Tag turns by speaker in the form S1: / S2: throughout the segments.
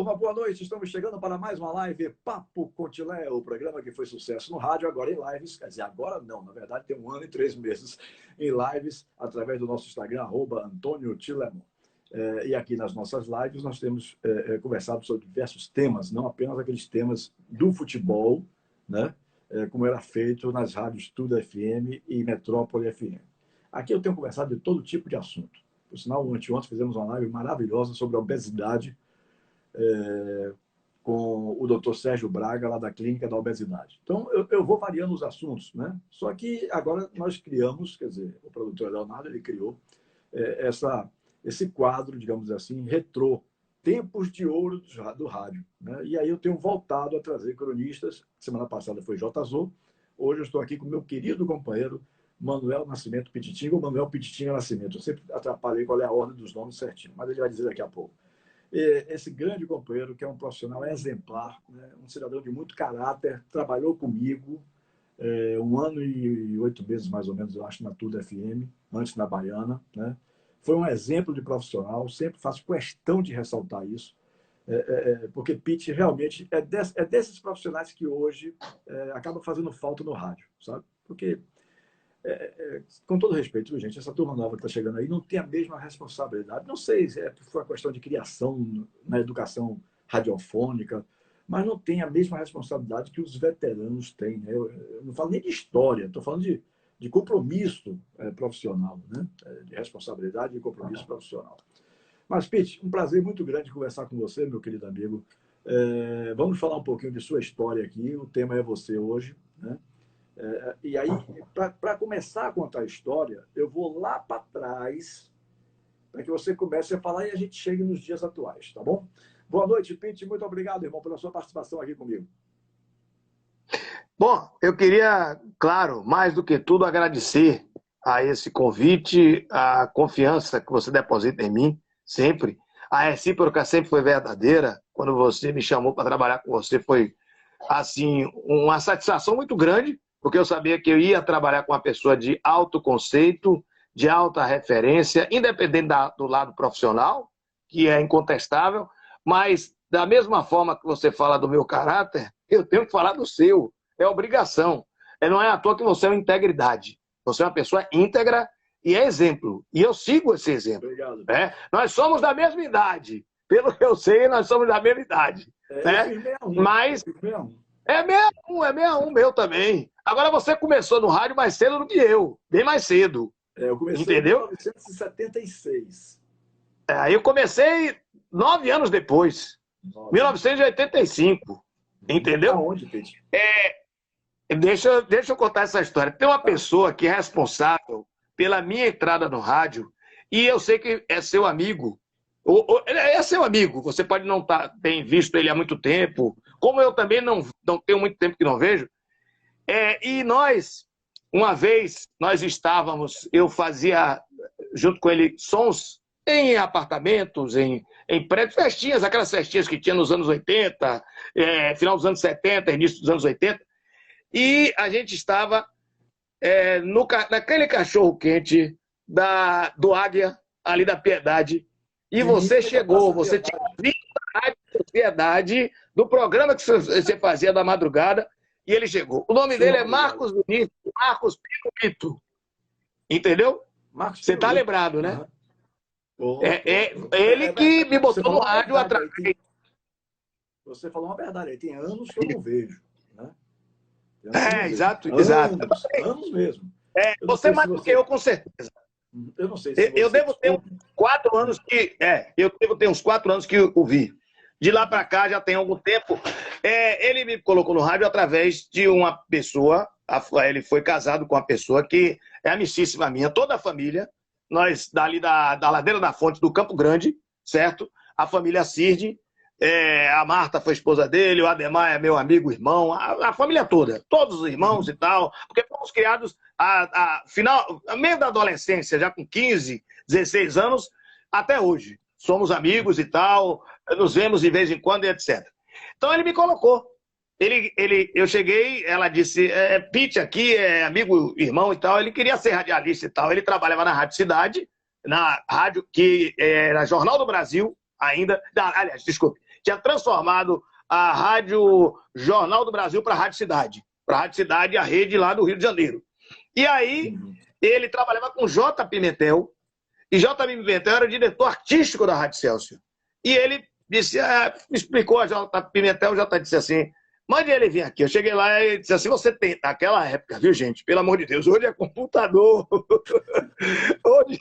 S1: turma, boa noite. Estamos chegando para mais uma live Papo Contilé, o programa que foi sucesso no rádio, agora em lives. Quer dizer, agora não, na verdade tem 1 ano e 3 meses em lives, através do nosso Instagram, @Antônio Tilemon. E aqui nas nossas lives nós temos conversado sobre diversos temas, não apenas aqueles temas do futebol, né? Como era feito nas rádios Tudo FM e Metrópole FM. Aqui eu tenho conversado de todo tipo de assunto. Por sinal, ontem fizemos uma live maravilhosa sobre a obesidade, com o Dr. Sérgio Braga, lá da Clínica da Obesidade. Então, eu vou variando os assuntos, né? Só que agora nós criamos, quer dizer, o produtor Leonardo, ele criou esse quadro, digamos assim, retrô, Tempos de Ouro do rádio, né? E aí eu tenho voltado a trazer cronistas. Semana passada foi JZO, hoje eu estou aqui com meu querido companheiro Manuel Nascimento Pititinga, ou Manuel Pititinga Nascimento. Eu sempre atrapalhei qual é a ordem dos nomes certinho, mas ele vai dizer daqui a pouco. Esse grande companheiro, que é um profissional exemplar, né? Um cidadão de muito caráter, trabalhou comigo 1 ano e 8 meses, mais ou menos, eu acho, na Tudo FM, antes na Baiana, né? Foi um exemplo de profissional, sempre faço questão de ressaltar isso, porque Pete realmente é desses profissionais que hoje acaba fazendo falta no rádio, sabe? Porque com todo respeito, gente, essa turma nova que está chegando aí não tem a mesma responsabilidade. Não sei se foi uma questão de criação na educação radiofônica, mas não tem a mesma responsabilidade que os veteranos têm, né? Eu não falo nem de história, estou falando de compromisso profissional, né? De responsabilidade e compromisso profissional. Mas, Pete, um prazer muito grande conversar com você, meu querido amigo. Vamos falar um pouquinho de sua história aqui. O tema é você hoje, né? E aí, para começar a contar a história, eu vou lá para trás, para que você comece a falar e a gente chegue nos dias atuais, tá bom? Boa noite, Pete. Muito obrigado, irmão, pela sua participação aqui comigo.
S2: Bom, eu queria, claro, mais do que tudo, agradecer a esse convite, a confiança que você deposita em mim, sempre. A recíproca sempre foi verdadeira. Quando você me chamou para trabalhar com você, foi, assim, uma satisfação muito grande, porque eu sabia que eu ia trabalhar com uma pessoa de alto conceito, de alta referência, independente do lado profissional, que é incontestável, mas da mesma forma que você fala do meu caráter, eu tenho que falar do seu. É obrigação. Não é à toa que você é uma integridade. Você é uma pessoa íntegra e é exemplo. E eu sigo esse exemplo.
S1: Obrigado.
S2: Nós somos da mesma idade. Pelo que eu sei, nós somos da mesma idade.
S1: Eu fiz 61.
S2: Mas
S1: Eu fiz 61.
S2: é 61 meu também. Agora você começou no rádio mais cedo do que eu. Bem mais cedo.
S1: Eu comecei
S2: entendeu?
S1: em 1976.
S2: Aí eu comecei 9 anos depois. 1985. Entendeu?
S1: Aonde, Pete?
S2: Deixa eu contar essa história. Tem uma pessoa que é responsável pela minha entrada no rádio e eu sei que é seu amigo. É seu amigo. Você pode não ter visto ele há muito tempo, como eu também não tenho muito tempo que não vejo. E nós, uma vez, eu fazia, junto com ele, sons em apartamentos, em prédios, festinhas, aquelas festinhas que tinha nos anos 80, final dos anos 70, início dos anos 80. E a gente estava naquele cachorro-quente do Águia, ali da Piedade. E você chegou, você tinha vindo da Rádio Sociedade, do programa que você fazia da madrugada, e ele chegou. O nome dele é Marcos Vinícius, Marcos Pirulito. Entendeu? Você está lembrado, né? Ele que me botou no rádio atrás.
S1: Você falou uma verdade, tem anos que eu não vejo, né?
S2: Exato.
S1: Anos mesmo.
S2: Você mais do que eu, com certeza.
S1: Eu não sei se
S2: eu devo ter uns 4 anos que... eu devo ter uns 4 anos que o vi. De lá para cá, já tem algum tempo. Ele me colocou no rádio através de uma pessoa. Ele foi casado com uma pessoa que é amicíssima minha. Toda a família, nós dali da Ladeira da Fonte, do Campo Grande, certo? A família Cirde. A Marta foi esposa dele, o Ademar é meu amigo, irmão, a família toda, todos os irmãos e tal, porque fomos criados a meio da adolescência, já com 15, 16 anos, até hoje. Somos amigos e tal, nos vemos de vez em quando e etc. Então ele me colocou. Eu cheguei, ela disse, Pete aqui, amigo, irmão e tal, ele queria ser radialista e tal, ele trabalhava na Rádio Cidade, na rádio que era Jornal do Brasil, ainda, aliás, desculpe, tinha transformado a Rádio Jornal do Brasil para a Rádio Cidade. Para a Rádio Cidade, a rede lá do Rio de Janeiro. E aí, ele trabalhava com J. Pimentel, e J. Pimentel era o diretor artístico da Rádio Celso. E ele disse, me explicou a J. Pimentel, o J. disse assim, mande ele vir aqui. Eu cheguei lá e disse assim, você tem, naquela época, viu, gente? Pelo amor de Deus, hoje é computador. Hoje,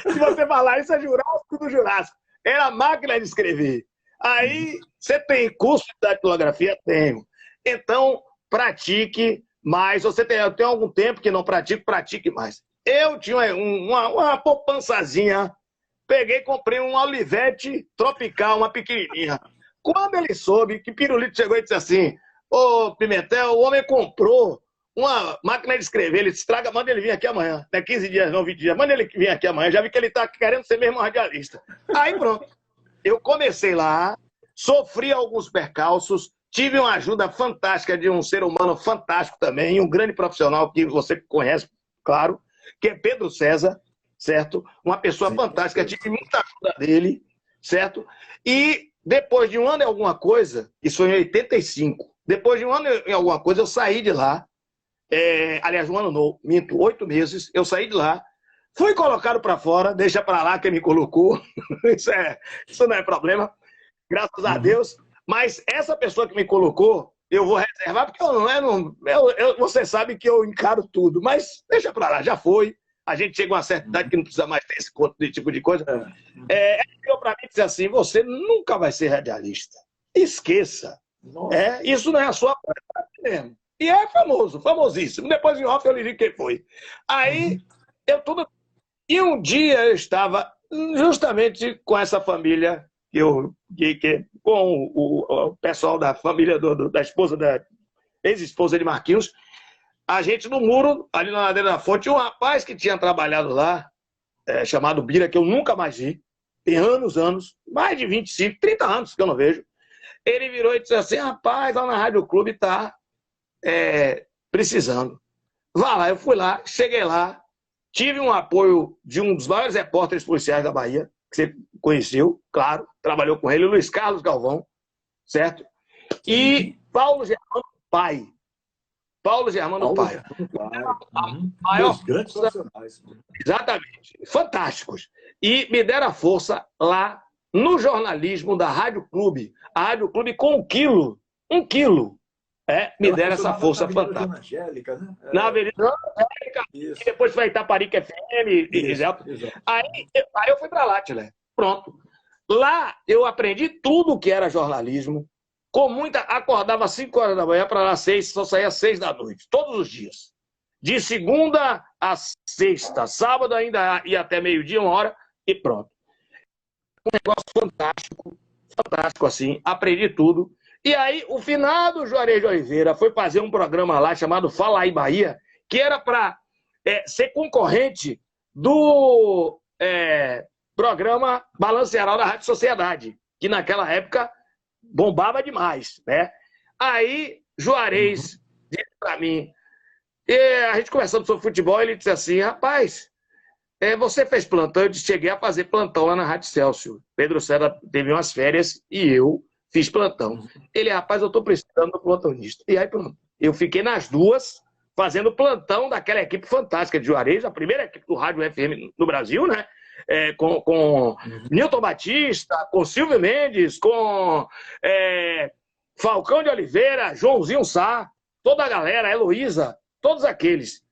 S2: se você falar isso, é Jurássico do Jurássico. Era máquina de escrever. Aí, você tem curso de datilografia? Tenho. Então, pratique mais. Você tem algum tempo que não pratico, pratique mais. Eu tinha uma poupançazinha, peguei e comprei um Olivetti Tropical, uma pequenininha. Quando ele soube que Pirulito chegou e disse assim, ô Pimentel, o homem comprou uma máquina de escrever, ele estraga, manda ele vir aqui amanhã. Não é 15 dias, não, 20 dias, manda ele vir aqui amanhã. Já vi que ele tá querendo ser mesmo radialista. Aí pronto, eu comecei lá, sofri alguns percalços, tive uma ajuda fantástica de um ser humano fantástico também, um grande profissional que você conhece, claro, que é Pedro César, certo? Uma pessoa fantástica, tive muita ajuda dele, certo? E depois de um ano e alguma coisa, isso foi em 85, depois de um ano e alguma coisa, eu saí de lá, aliás, um ano não, minto, 8 meses, eu saí de lá, fui colocado para fora, deixa para lá quem me colocou, isso não é problema, graças a Deus, mas essa pessoa que me colocou, eu vou reservar, porque você sabe que eu encaro tudo, mas deixa para lá, já foi, a gente chega a uma certa idade que não precisa mais ter esse tipo de coisa. Ele virou para mim e disse assim, você nunca vai ser radialista, esqueça, isso não é a sua coisa mesmo. E é famoso, famosíssimo, depois em off eu lhe digo quem foi. Aí, E um dia eu estava justamente com essa família, com o pessoal da família da esposa, da ex-esposa de Marquinhos, a gente no muro, ali na ladeira da fonte, um rapaz que tinha trabalhado lá, chamado Bira, que eu nunca mais vi, tem anos, mais de 25, 30 anos que eu não vejo. Ele virou e disse assim, rapaz, lá na Rádio Clube tá precisando. Vá lá, eu fui lá, cheguei lá, tive um apoio de um dos maiores repórteres policiais da Bahia, que você conheceu, claro, trabalhou com ele, Luiz Carlos Galvão, certo? E Paulo Germano Pai.
S1: Dois grandes profissionais.
S2: Exatamente, fantásticos. E me deram a força lá no jornalismo da Rádio Clube. A Rádio Clube com um quilo. Me deram essa força fantástica.
S1: Angélica, né?
S2: Na Avenida Angélica, e depois foi Itaparica FM. Exato. Aí eu fui para lá, Tilé. Pronto. Lá eu aprendi tudo o que era jornalismo. Acordava às 5 horas da manhã para lá 6, só saía às 6 da noite, todos os dias. De segunda a sexta, sábado ainda ia até meio-dia, 1 hora, e pronto. Um negócio fantástico assim, aprendi tudo. E aí, o finado Juarez de Oliveira foi fazer um programa lá chamado Fala aí Bahia, que era para ser concorrente do programa Balanço Geral da Rádio Sociedade, que naquela época bombava demais, né? Aí, Juarez disse para mim, a gente conversando sobre futebol, ele disse assim, rapaz, você fez plantão? Eu disse, cheguei a fazer plantão lá na Rádio Celso. Pedro César teve umas férias e eu fiz plantão. Ele, rapaz, eu estou precisando do plantonista. E aí, pronto. Eu fiquei nas duas, fazendo plantão daquela equipe fantástica de Juarez, a primeira equipe do Rádio FM no Brasil, né? Com Nilton Batista, com Silvio Mendes, com Falcão de Oliveira, Joãozinho Sá, toda a galera, Heloísa, todos aqueles.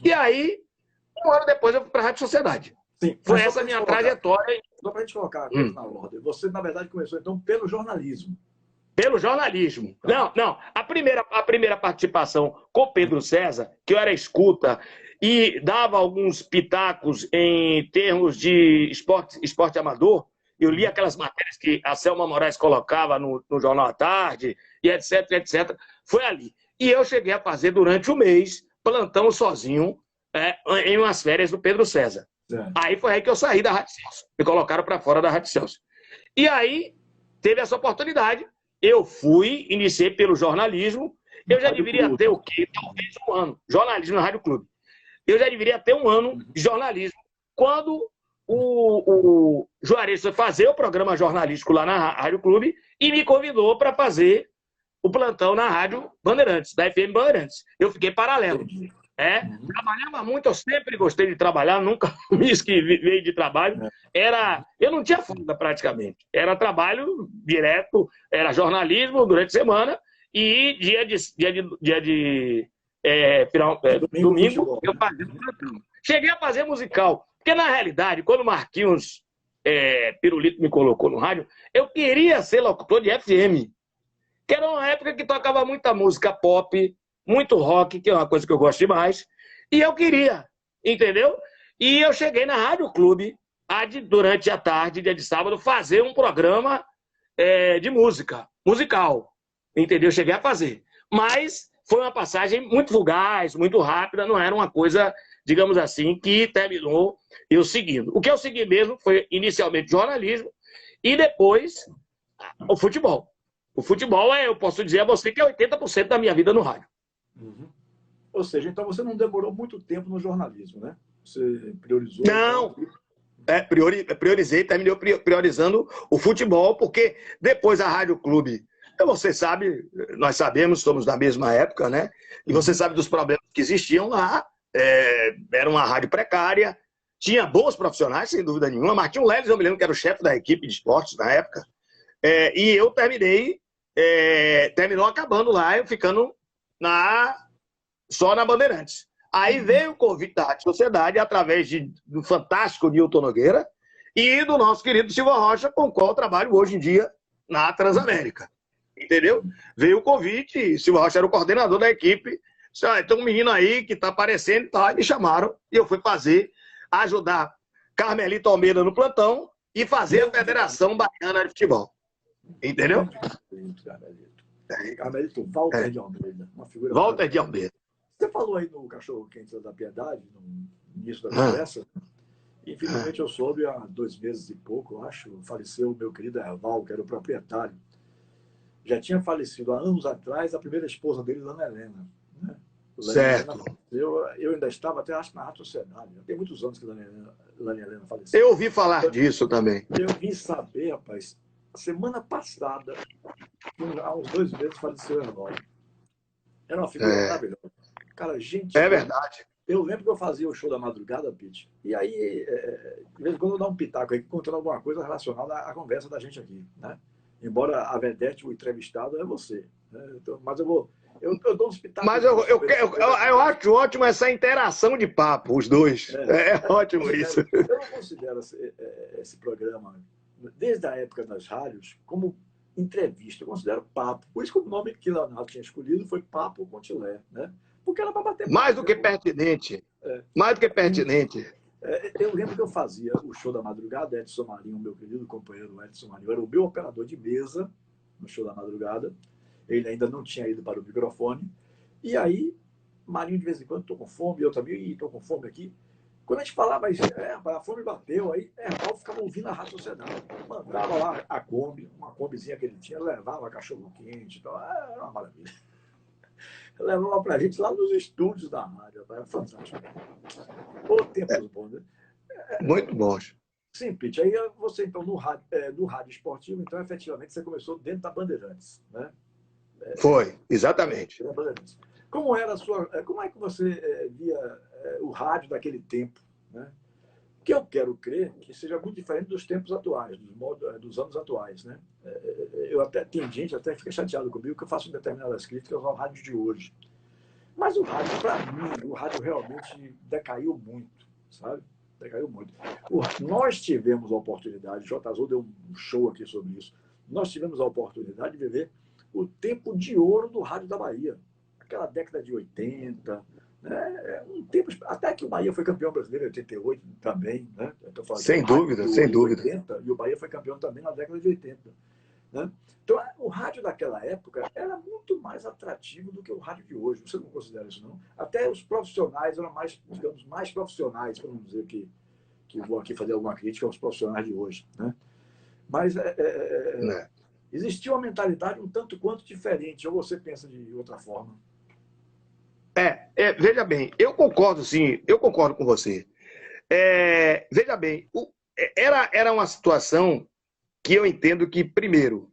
S2: E aí, 1 hora depois, eu fui para a Rádio Sociedade.
S1: Sim,
S2: foi essa minha trajetória.
S1: Só para a gente colocar a coisa na ordem. Você, na verdade, começou, então, pelo jornalismo.
S2: Pelo jornalismo. Não. A primeira participação com Pedro César, que eu era escuta e dava alguns pitacos em termos de esporte amador, eu li aquelas matérias que a Selma Moraes colocava no Jornal à Tarde, e etc. Foi ali. E eu cheguei a fazer durante 1 mês plantão sozinho em umas férias do Pedro César. Aí foi aí que eu saí da Rádio Celso. Me colocaram para fora da Rádio Celso. E aí teve essa oportunidade. Eu iniciei pelo jornalismo. Eu já deveria ter o quê? Talvez 1 ano. Jornalismo na Rádio Clube. Eu já deveria ter 1 ano de jornalismo quando o Juarez foi fazer o programa jornalístico lá na Rádio Clube e me convidou para fazer o plantão na Rádio Bandeirantes, da FM Bandeirantes. Eu fiquei paralelo. Trabalhava muito, eu sempre gostei de trabalhar, nunca me esquivei de trabalho. Eu não tinha folga praticamente. Era trabalho direto, era jornalismo durante a semana e domingo eu fazia o plantão. Cheguei a fazer musical, porque na realidade, quando o Marquinhos Pirulito me colocou no rádio, eu queria ser locutor de FM, que era uma época que tocava muita música pop, muito rock, que é uma coisa que eu gosto demais, e eu queria, entendeu? E eu cheguei na Rádio Clube, durante a tarde, dia de sábado, fazer um programa de musical, entendeu? Eu cheguei a fazer. Mas foi uma passagem muito fugaz, muito rápida, não era uma coisa, digamos assim, que terminou eu seguindo. O que eu segui mesmo foi, inicialmente, jornalismo, e depois, o futebol. O futebol, eu posso dizer a você que é 80% da minha vida no rádio.
S1: Uhum. Ou seja, então você não demorou muito tempo no jornalismo, né? Você priorizou...
S2: Não, priorizei, terminei priorizando o futebol, porque depois a Rádio Clube, você sabe, nós sabemos, somos da mesma época, né? E você sabe dos problemas que existiam lá. Era uma rádio precária, tinha bons profissionais, sem dúvida nenhuma. Martinho Leles, eu me lembro que era o chefe da equipe de esportes na época. E eu terminou acabando lá, eu ficando só na Bandeirantes. Aí veio o convite da Rádio Sociedade, através do fantástico Nilton Nogueira e do nosso querido Silva Rocha, com o qual eu trabalho hoje em dia na Transamérica. Entendeu? Veio o convite, Silva Rocha era o coordenador da equipe. Disse, tem um menino aí que está aparecendo e tal. E me chamaram e eu fui ajudar Carmelito Almeida no plantão e fazer a Federação Baiana de Futebol. Entendeu?
S1: Carmelito, Walter de Almeida. Uma figura
S2: Walter de Almeida.
S1: Você falou aí no Cachorro Quente da Piedade, no início da conversa. Infelizmente eu soube há 2 meses e pouco, eu acho, faleceu o meu querido Erval, que era o proprietário. Já tinha falecido há anos atrás a primeira esposa dele, Lana Helena. Né?
S2: Certo.
S1: Eu ainda estava até, acho, na Rádio Sociedade. Já tem muitos anos que Lana Helena faleceu.
S2: Eu ouvi falar disso também.
S1: Eu vim saber, rapaz, semana passada, há uns 2 meses, faleceu o Erval. Era uma figura maravilhosa. Cara, gente...
S2: É verdade.
S1: Eu lembro que eu fazia o show da madrugada, Pete, e aí, de vez em quando eu dou um pitaco aí, contando alguma coisa relacionada à conversa da gente aqui, né? Embora a vedete, o entrevistado, é você. Né? Então, mas eu dou uns pitacos.
S2: Mas eu acho ótimo essa interação de papo, os dois. É ótimo isso.
S1: Eu não considero esse programa, desde a época das rádios, como entrevista. Eu considero papo. Por isso que o nome que Leonardo tinha escolhido foi Papo com Tilé, né? Porque era para bater papo.
S2: Mais do que pertinente. Mais do que pertinente.
S1: Eu lembro que eu fazia o show da madrugada, Edson Marinho, meu querido companheiro Edson Marinho, era o meu operador de mesa no show da madrugada. Ele ainda não tinha ido para o microfone. E aí, Marinho, de vez em quando, estou com fome, eu também, estou com fome aqui. Quando a gente falava, a fome bateu, aí Erval ficava ouvindo a Rádio Sociedade. Mandava lá a Kombi, uma Kombizinha que ele tinha, levava cachorro quente, então, era uma maravilha. Levava pra gente lá nos estúdios da rádio, era fantástico. Ô, tempos bons, né?
S2: Muito bons.
S1: Sim, Pete. Aí você, então, no rádio esportivo, então, efetivamente, você começou dentro da Bandeirantes, né?
S2: Foi, exatamente.
S1: Como é que você via o rádio daquele tempo, né? Que eu quero crer que seja muito diferente dos tempos atuais, dos anos atuais, né? Tem gente até que fica chateado comigo que eu faço determinadas críticas ao rádio de hoje. Mas o rádio, para mim, o rádio realmente decaiu muito, sabe? Decaiu muito. Nós tivemos a oportunidade, o J. Azul deu um show aqui sobre isso, nós tivemos a oportunidade de viver o tempo de ouro do rádio da Bahia. Aquela década de 80, né? Um tempo, até que o Bahia foi campeão brasileiro em 88 também, né?
S2: Sem dúvida, sem dúvida.
S1: 80, e o Bahia foi campeão também na década de 80. Né? Então, o rádio daquela época era muito mais atrativo do que o rádio de hoje. Você não considera isso, não? Até os profissionais eram mais, digamos, mais profissionais, para não dizer que vou aqui fazer alguma crítica aos profissionais de hoje. Né? Mas existia uma mentalidade um tanto quanto diferente, ou você pensa de outra forma?
S2: Veja bem, eu concordo sim, eu concordo com você. Veja bem, era uma situação que eu entendo que, primeiro,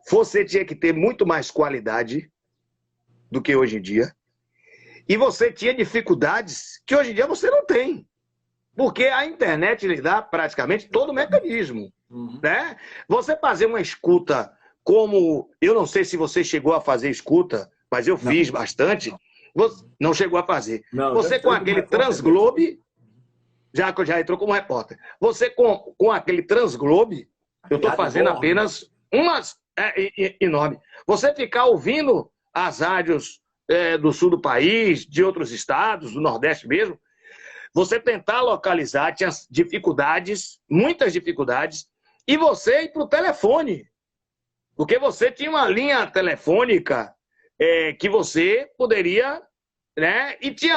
S2: você tinha que ter muito mais qualidade do que hoje em dia, e você tinha dificuldades que hoje em dia você não tem. Porque a internet lhe dá praticamente todo o mecanismo. Né? Você fazer uma escuta como... Eu não sei se você chegou a fazer escuta, mas eu fiz bastante. Você não chegou a fazer.
S1: Não,
S2: você com aquele Transglobe... Já entrou como repórter. Você com aquele Transglobe, eu estou fazendo apenas umas... enorme. Você ficar ouvindo as rádios do sul do país, de outros estados, do Nordeste mesmo, você tentar localizar, tinha dificuldades, muitas dificuldades, e você ir para o telefone. Porque você tinha uma linha telefônica que você poderia... Né? E tinha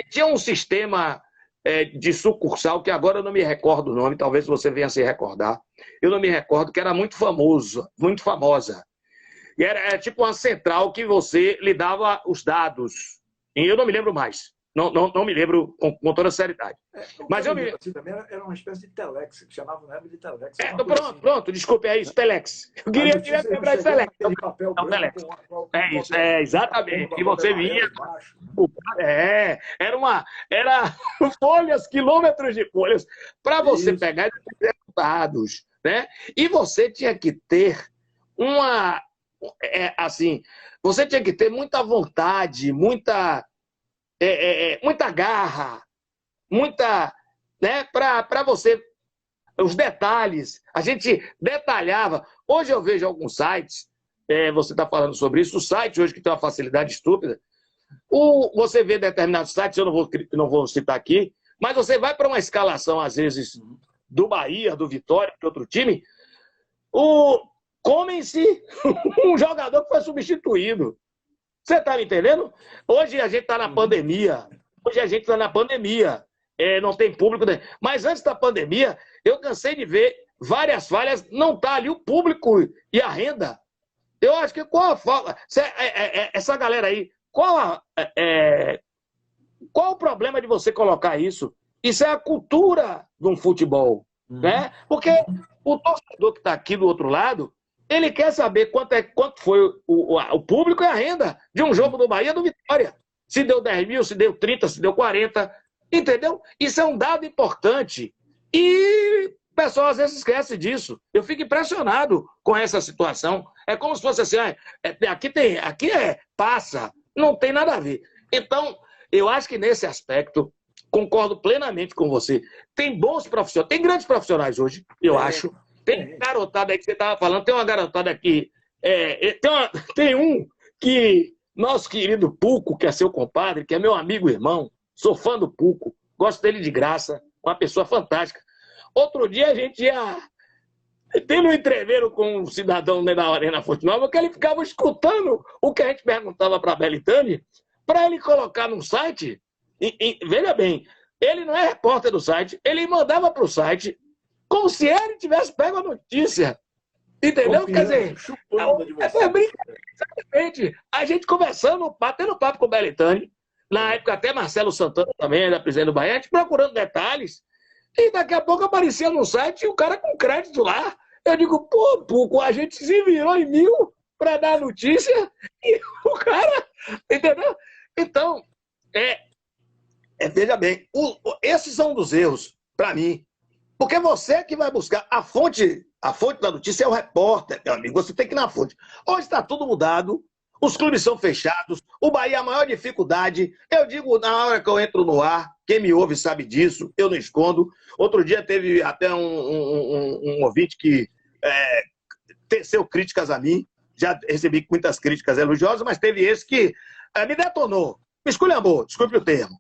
S2: tinha um sistema de sucursal, que agora eu não me recordo o nome, talvez você venha se recordar. Eu não me recordo, que era muito famosa. E era tipo uma central que você lhe dava os dados. E eu não me lembro mais. Não me lembro com toda a seriedade. Mas eu me lembro.
S1: Assim, também era uma espécie de telex, que chamavam na época de telex.
S2: Pronto, desculpe, é isso, telex. Eu queria lembrar de telex. Telex. É isso, exatamente. E você vinha. Era folhas, quilômetros de folhas, para você pegar dados. Né? E você tinha que ter você tinha que ter muita vontade, muita garra, né, para você, os detalhes, a gente detalhava. Hoje eu vejo alguns sites, você está falando sobre isso, o site hoje que tem uma facilidade estúpida, você vê determinados sites, eu não vou citar aqui, mas você vai para uma escalação, às vezes, do Bahia, do Vitória, de outro time, come-se um jogador que foi substituído. Você está me entendendo? Hoje a gente está na pandemia. Não tem público. Mas antes da pandemia, eu cansei de ver várias falhas. Não está ali o público e a renda. Eu acho que qual a falta... Essa galera aí, qual o problema de você colocar isso? Isso é a cultura de um futebol. Né? Porque o torcedor que está aqui do outro lado, ele quer saber quanto foi o público e a renda de um jogo do Bahia do Vitória. Se deu 10 mil, se deu 30, se deu 40. Entendeu? Isso é um dado importante. E o pessoal às vezes esquece disso. Eu fico impressionado com essa situação. É como se fosse assim, aqui passa. Não tem nada a ver. Então, eu acho que nesse aspecto, concordo plenamente com você. Tem bons profissionais, tem grandes profissionais hoje, eu acho. Tem garotada aí que você estava falando, tem uma garotada aqui. Tem um que, nosso querido Puco, que é seu compadre, que é meu amigo e irmão, sou fã do Puco, gosto dele de graça, uma pessoa fantástica. Outro dia a gente ia tendo um entreveiro com um cidadão na Arena Fonte Nova, que ele ficava escutando o que a gente perguntava para a Belitani, para ele colocar no site. Veja bem, ele não é repórter do site, ele mandava para o site como se ele tivesse pego a notícia. Entendeu? Quer dizer, exatamente. A gente conversando, batendo papo com o Belitani, na época até Marcelo Santana também era presidente do Bahia, a gente procurando detalhes, e daqui a pouco aparecia no site e o cara com crédito lá. Eu digo, pô, a gente se virou em 1000 para dar notícia e o cara, entendeu? Então, veja bem, esses são um dos erros, para mim. Porque você que vai buscar a fonte da notícia é o repórter, meu amigo. Você tem que ir na fonte. Hoje está tudo mudado, os clubes são fechados, o Bahia é a maior dificuldade. Eu digo, na hora que eu entro no ar, quem me ouve sabe disso, eu não escondo. Outro dia teve até um ouvinte que teceu críticas a mim, já recebi muitas críticas elogiosas, mas teve esse que me detonou, me esculhambou, desculpe o termo.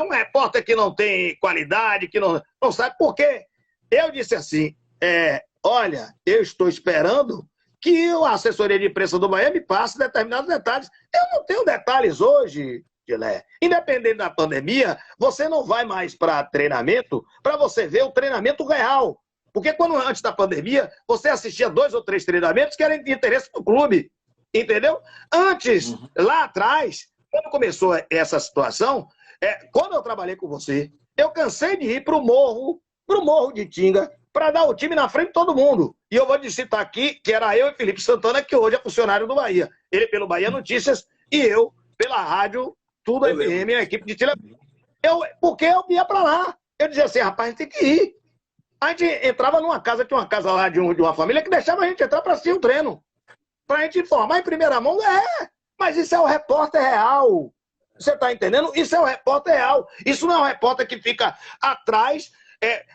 S2: Um repórter que não tem qualidade, que não sabe por quê. Eu disse assim, olha, eu estou esperando que a assessoria de imprensa do Bahia me passe determinados detalhes. Eu não tenho detalhes hoje, Gilé. Independente da pandemia, você não vai mais para treinamento para você ver o treinamento real. Porque quando antes da pandemia, você assistia 2 ou 3 treinamentos que eram de interesse do clube. Entendeu? Antes, lá atrás, quando começou essa situação, quando eu trabalhei com você, eu cansei de ir para o morro para o Morro de Tinga, para dar o time na frente de todo mundo. E eu vou te citar aqui que era eu e Felipe Santana, que hoje é funcionário do Bahia. Ele pelo Bahia Notícias e eu pela rádio Tudo FM, a equipe de televisão. Porque eu ia para lá. Eu dizia assim, rapaz, a gente tem que ir. A gente entrava numa casa, tinha uma casa lá de uma família que deixava a gente entrar para assistir o treino. Para a gente informar em primeira mão, mas isso é o repórter real. Você está entendendo? Isso é o repórter real. Isso não é um repórter que fica atrás,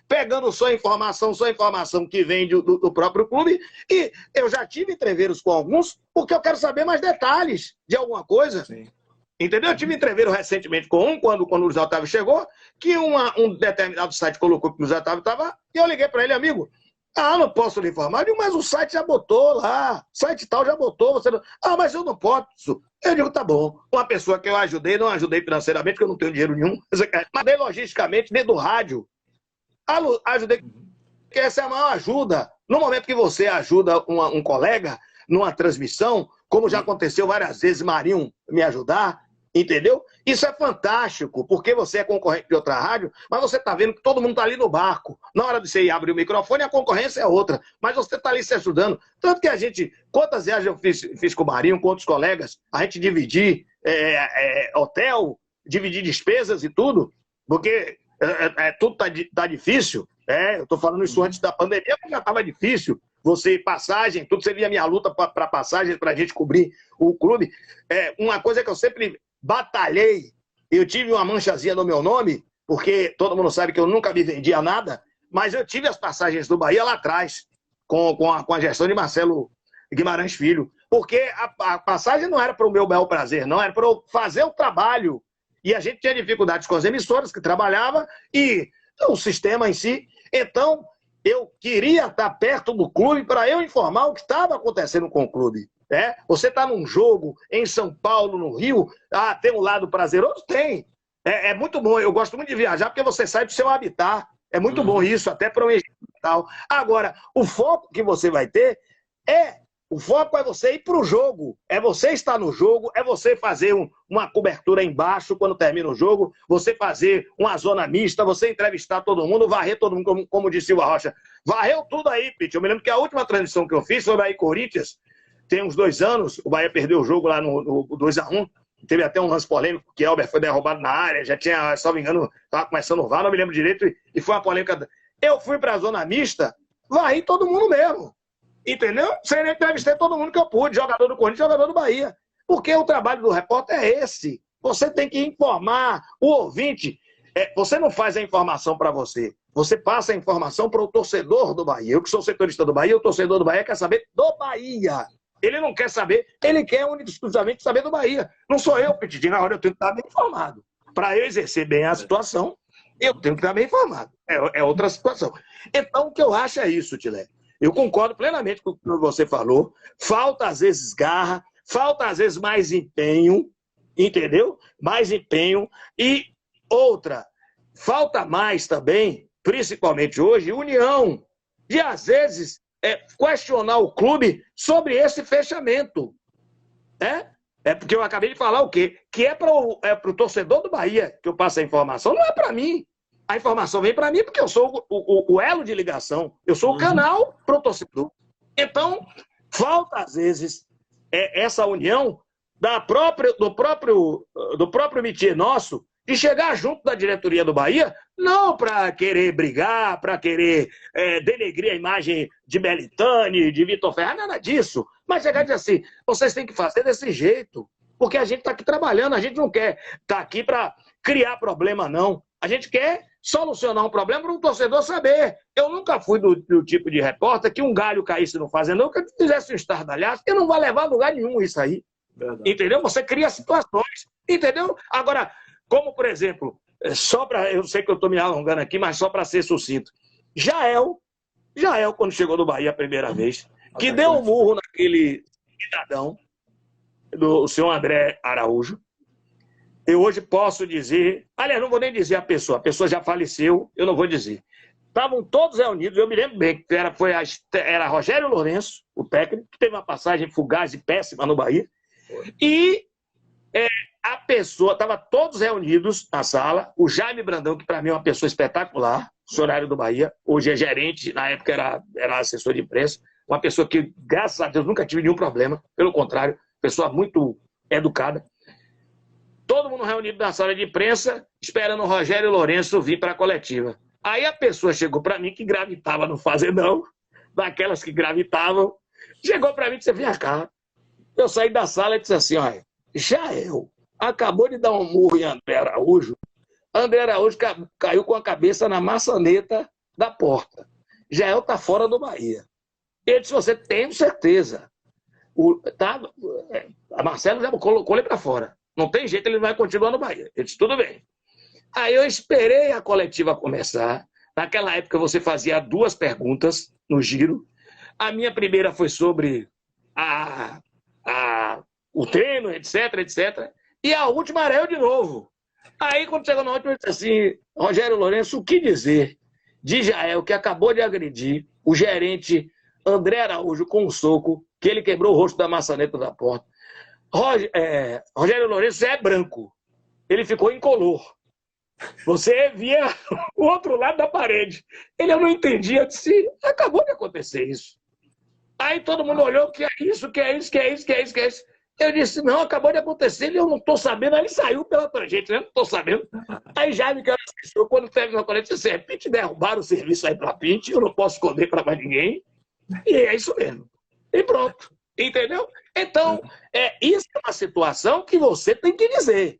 S2: pegando só informação que vem do próprio clube. E eu já tive entreveiros com alguns, porque eu quero saber mais detalhes de alguma coisa.
S1: Sim.
S2: Entendeu? Eu tive entreveiro recentemente com quando o Luiz Otávio chegou, que um determinado site colocou que o Luiz Otávio estava, e eu liguei para ele, amigo, não posso lhe informar. Eu digo, mas o site já botou lá, site tal já botou, você não... mas eu não posso. Eu digo, tá bom. Uma pessoa que eu ajudei, não ajudei financeiramente, porque eu não tenho dinheiro nenhum, mas dei logisticamente, dentro do rádio, ajudei, porque essa é a maior ajuda. No momento que você ajuda um colega numa transmissão, como já aconteceu várias vezes, Marinho me ajudar, entendeu? Isso é fantástico, porque você é concorrente de outra rádio, mas você está vendo que todo mundo está ali no barco. Na hora de você ir abrir o microfone, a concorrência é outra, mas você está ali se ajudando. Tanto que a gente, quantas viagens eu fiz com o Marinho, com outros colegas, a gente dividir hotel, dividir despesas e tudo, porque tudo tá difícil. Eu estou falando isso antes da pandemia, mas já estava difícil. Você, passagem, tudo, você via minha luta para passagem, para a gente cobrir o clube. Uma coisa que eu sempre batalhei, eu tive uma manchazinha no meu nome, porque todo mundo sabe que eu nunca me vendia nada, mas eu tive as passagens do Bahia lá atrás, com a gestão de Marcelo Guimarães Filho, porque a passagem não era para o meu bel prazer, não, era para eu fazer o trabalho, e a gente tinha dificuldades com as emissoras que trabalhava, e o sistema em si. Então, eu queria estar perto do clube para eu informar o que estava acontecendo com o clube. Você está num jogo em São Paulo, no Rio, tem um lado prazeroso? Tem. É muito bom. Eu gosto muito de viajar porque você sai do seu habitat. É muito bom isso, até para o Egito e tal. Agora, o foco que você vai ter o foco é você ir para o jogo. É você estar no jogo, é você fazer uma cobertura embaixo quando termina o jogo, você fazer uma zona mista, você entrevistar todo mundo, varrer todo mundo, como disse o Rocha. Varreu tudo aí, Pete. Eu me lembro que a última transmissão que eu fiz foi Bahia e Corinthians. Tem uns 2 anos, o Bahia perdeu o jogo lá no 2-1. Teve até um lance polêmico, que Elber foi derrubado na área, já tinha, se não me engano, estava começando o VAR, não me lembro direito, e foi uma polêmica. Eu fui para a zona mista, varri todo mundo mesmo. Entendeu? Sem entrevistei todo mundo que eu pude, jogador do Corinthians, jogador do Bahia. Porque o trabalho do repórter é esse. Você tem que informar o ouvinte. Você não faz a informação para você. Você passa a informação para o torcedor do Bahia. Eu que sou setorista do Bahia, o torcedor do Bahia quer saber do Bahia. Ele não quer saber, ele quer exclusivamente saber do Bahia. Não sou eu, Petidinho, na hora eu tenho que estar bem informado. Para eu exercer bem a situação, eu tenho que estar bem informado. É outra situação. Então, o que eu acho é isso, Tilé. Eu concordo plenamente com o que você falou. Falta, às vezes, garra, falta, às vezes, mais empenho, entendeu? Mais empenho. E outra, falta mais também, principalmente hoje, união. De, às vezes, questionar o clube sobre esse fechamento. Porque eu acabei de falar o quê? Que é para o torcedor do Bahia que eu passo a informação, não é para mim. A informação vem para mim porque eu sou o elo de ligação. Eu sou o canal para o torcedor. Então, falta, às vezes, essa união do próprio métier nosso de chegar junto da diretoria do Bahia, não para querer brigar, para querer denegrir a imagem de Belitani, de Vitor Ferraz, nada disso. Mas chegar e dizer assim, vocês têm que fazer desse jeito. Porque a gente está aqui trabalhando, a gente não quer estar aqui para criar problema, não. A gente quer solucionar um problema para o torcedor saber. Eu nunca fui do tipo de repórter que um galho caísse no fazendão, que fizesse um estardalhaço, que não vai levar a lugar nenhum isso aí. Verdade. Entendeu? Você cria situações. Entendeu? Agora, como, por exemplo, eu sei que eu estou me alongando aqui, mas só para ser sucinto. Jael, quando chegou do Bahia a primeira vez, que deu um murro naquele cidadão, do senhor André Araújo, eu hoje posso dizer, aliás, não vou nem dizer a pessoa já faleceu, eu não vou dizer. Estavam todos reunidos, eu me lembro bem, que era Rogério Lourenço, o técnico, que teve uma passagem fugaz e péssima no Bahia, e a pessoa, estava todos reunidos na sala, o Jaime Brandão, que para mim é uma pessoa espetacular, funcionário do Bahia, hoje é gerente, na época era assessor de imprensa, uma pessoa que, graças a Deus, nunca tive nenhum problema, pelo contrário, pessoa muito educada. Todo mundo reunido na sala de imprensa, esperando o Rogério Lourenço vir para a coletiva. Aí a pessoa chegou para mim, que gravitava no Fazendão, daquelas que gravitavam, chegou para mim e disse, vem cá. Eu saí da sala e disse assim, olha, Jael acabou de dar um murro em André Araújo. André Araújo caiu com a cabeça na maçaneta da porta. Jael está fora do Bahia. Ele disse, você tem certeza. A Marcelo já colocou ele para fora. Não tem jeito, ele vai continuar no Bahia. Ele disse, tudo bem. Aí eu esperei a coletiva começar. Naquela época você fazia 2 perguntas no giro. A minha primeira foi sobre o treino, etc, etc. E a última era eu de novo. Aí, quando chegou na última, eu disse assim, Rogério Lourenço, o que dizer de Jael, que acabou de agredir o gerente André Araújo com um soco, que ele quebrou o rosto da maçaneta da porta. Rogério Lourenço é branco. Ele ficou incolor. Você via o outro lado da parede. Eu não entendia. Eu disse, acabou de acontecer isso. Aí todo mundo olhou, que é isso, que é isso, que é isso, que é isso, que é isso. Eu disse, não, acabou de acontecer, eu não estou sabendo. Aí ele saiu pela tangente, né? Não estou sabendo. Aí Jaime, que era assessor, quando teve uma coleta, disse assim, Pinte, derrubaram o serviço aí para Pinte, eu não posso esconder para mais ninguém. E é isso mesmo. E pronto. Entendeu? Então, isso é uma situação que você tem que dizer.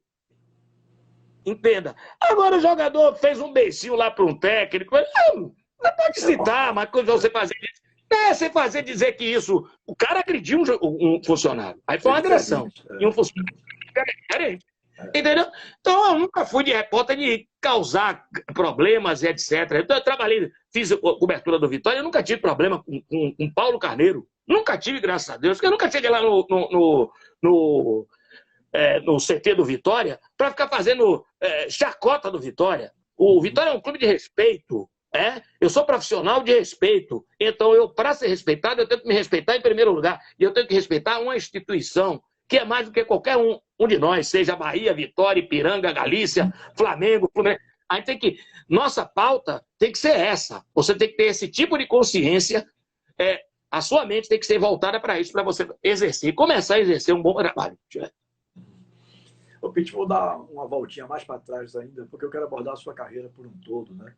S2: Entenda. Agora o jogador fez um beicinho lá para um técnico. Não pode citar, mas quando você fazer isso. Sem fazer dizer que isso. O cara agrediu um funcionário. Aí foi uma agressão. E um funcionário diferente. Entendeu? Então eu nunca fui de repórter de causar problemas, etc. Então, eu trabalhei, fiz cobertura do Vitória, eu nunca tive problema com Paulo Carneiro. Nunca tive, graças a Deus, porque eu nunca cheguei lá no CT do Vitória para ficar fazendo chacota do Vitória. O Vitória é um clube de respeito. Eu sou profissional de respeito. Então, para ser respeitado, eu tenho que me respeitar em primeiro lugar. E eu tenho que respeitar uma instituição que é mais do que qualquer um de nós, seja Bahia, Vitória, Ipiranga, Galícia, Flamengo, Fluminense. A gente tem que. Nossa pauta tem que ser essa. Você tem que ter esse tipo de consciência. A sua mente tem que ser voltada para isso, para você exercer, começar a exercer um bom trabalho.
S1: Ô, Pete, vou dar uma voltinha mais para trás ainda, porque eu quero abordar a sua carreira por um todo, né?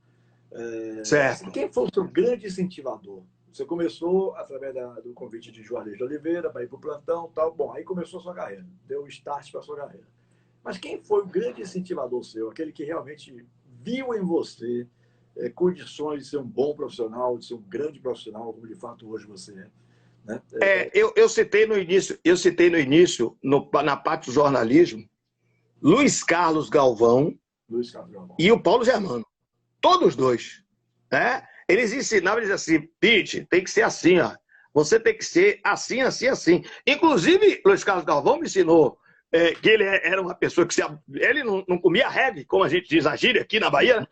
S2: Certo.
S1: Quem foi o seu grande incentivador? Você começou através do convite de Juarez de Oliveira para ir para o plantão, tal. Bom, aí começou a sua carreira, deu start para a sua carreira. Mas quem foi o grande incentivador seu? Aquele que realmente viu em você condições de ser um bom profissional, de ser um grande profissional, como de fato hoje você é, né?
S2: Eu citei no início, na parte do jornalismo, Luiz Carlos Galvão e o Paulo Germano. Todos dois. Né? Eles ensinavam, eles diziam assim, Pete, tem que ser assim, ó. Você tem que ser assim, assim, assim. Inclusive, Luiz Carlos Galvão me ensinou que ele era uma pessoa que ele não comia reggae, como a gente diz a gíria aqui na Bahia. Né?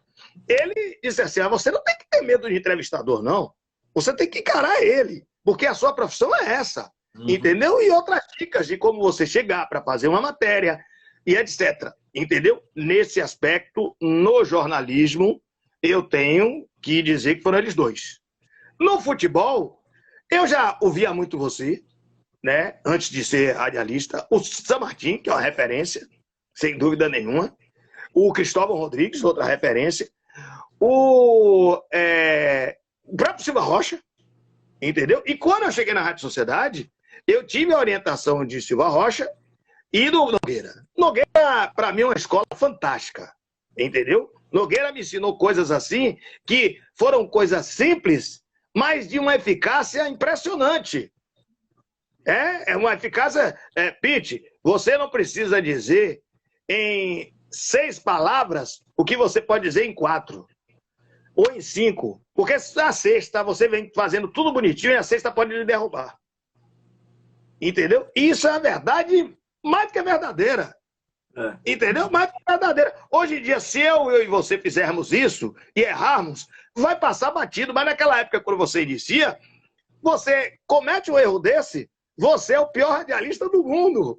S2: Ele disse assim, você não tem que ter medo de entrevistador, não. Você tem que encarar ele, porque a sua profissão é essa. Entendeu? E outras dicas de como você chegar para fazer uma matéria e etc. Entendeu? Nesse aspecto, no jornalismo, eu tenho que dizer que foram eles dois. No futebol, eu já ouvia muito você, né? Antes de ser radialista, o San Martín, que é uma referência, sem dúvida nenhuma, o Cristóvão Rodrigues, outra referência, o próprio Silva Rocha, entendeu? E quando eu cheguei na Rádio Sociedade, eu tive a orientação de Silva Rocha e do Nogueira. Nogueira, para mim, é uma escola fantástica, entendeu? Nogueira me ensinou coisas assim, que foram coisas simples, mas de uma eficácia impressionante. É uma eficácia... Pete, você não precisa dizer em 6 palavras o que você pode dizer em 4 ou em 5, porque a sexta você vem fazendo tudo bonitinho e a sexta pode lhe derrubar. Entendeu? Isso é a verdade mais do que verdadeira. Entendeu? Mais do que verdadeira. Hoje em dia, se eu e você fizermos isso e errarmos, vai passar batido. Mas naquela época, quando você inicia, você comete um erro desse, você é o pior radialista do mundo.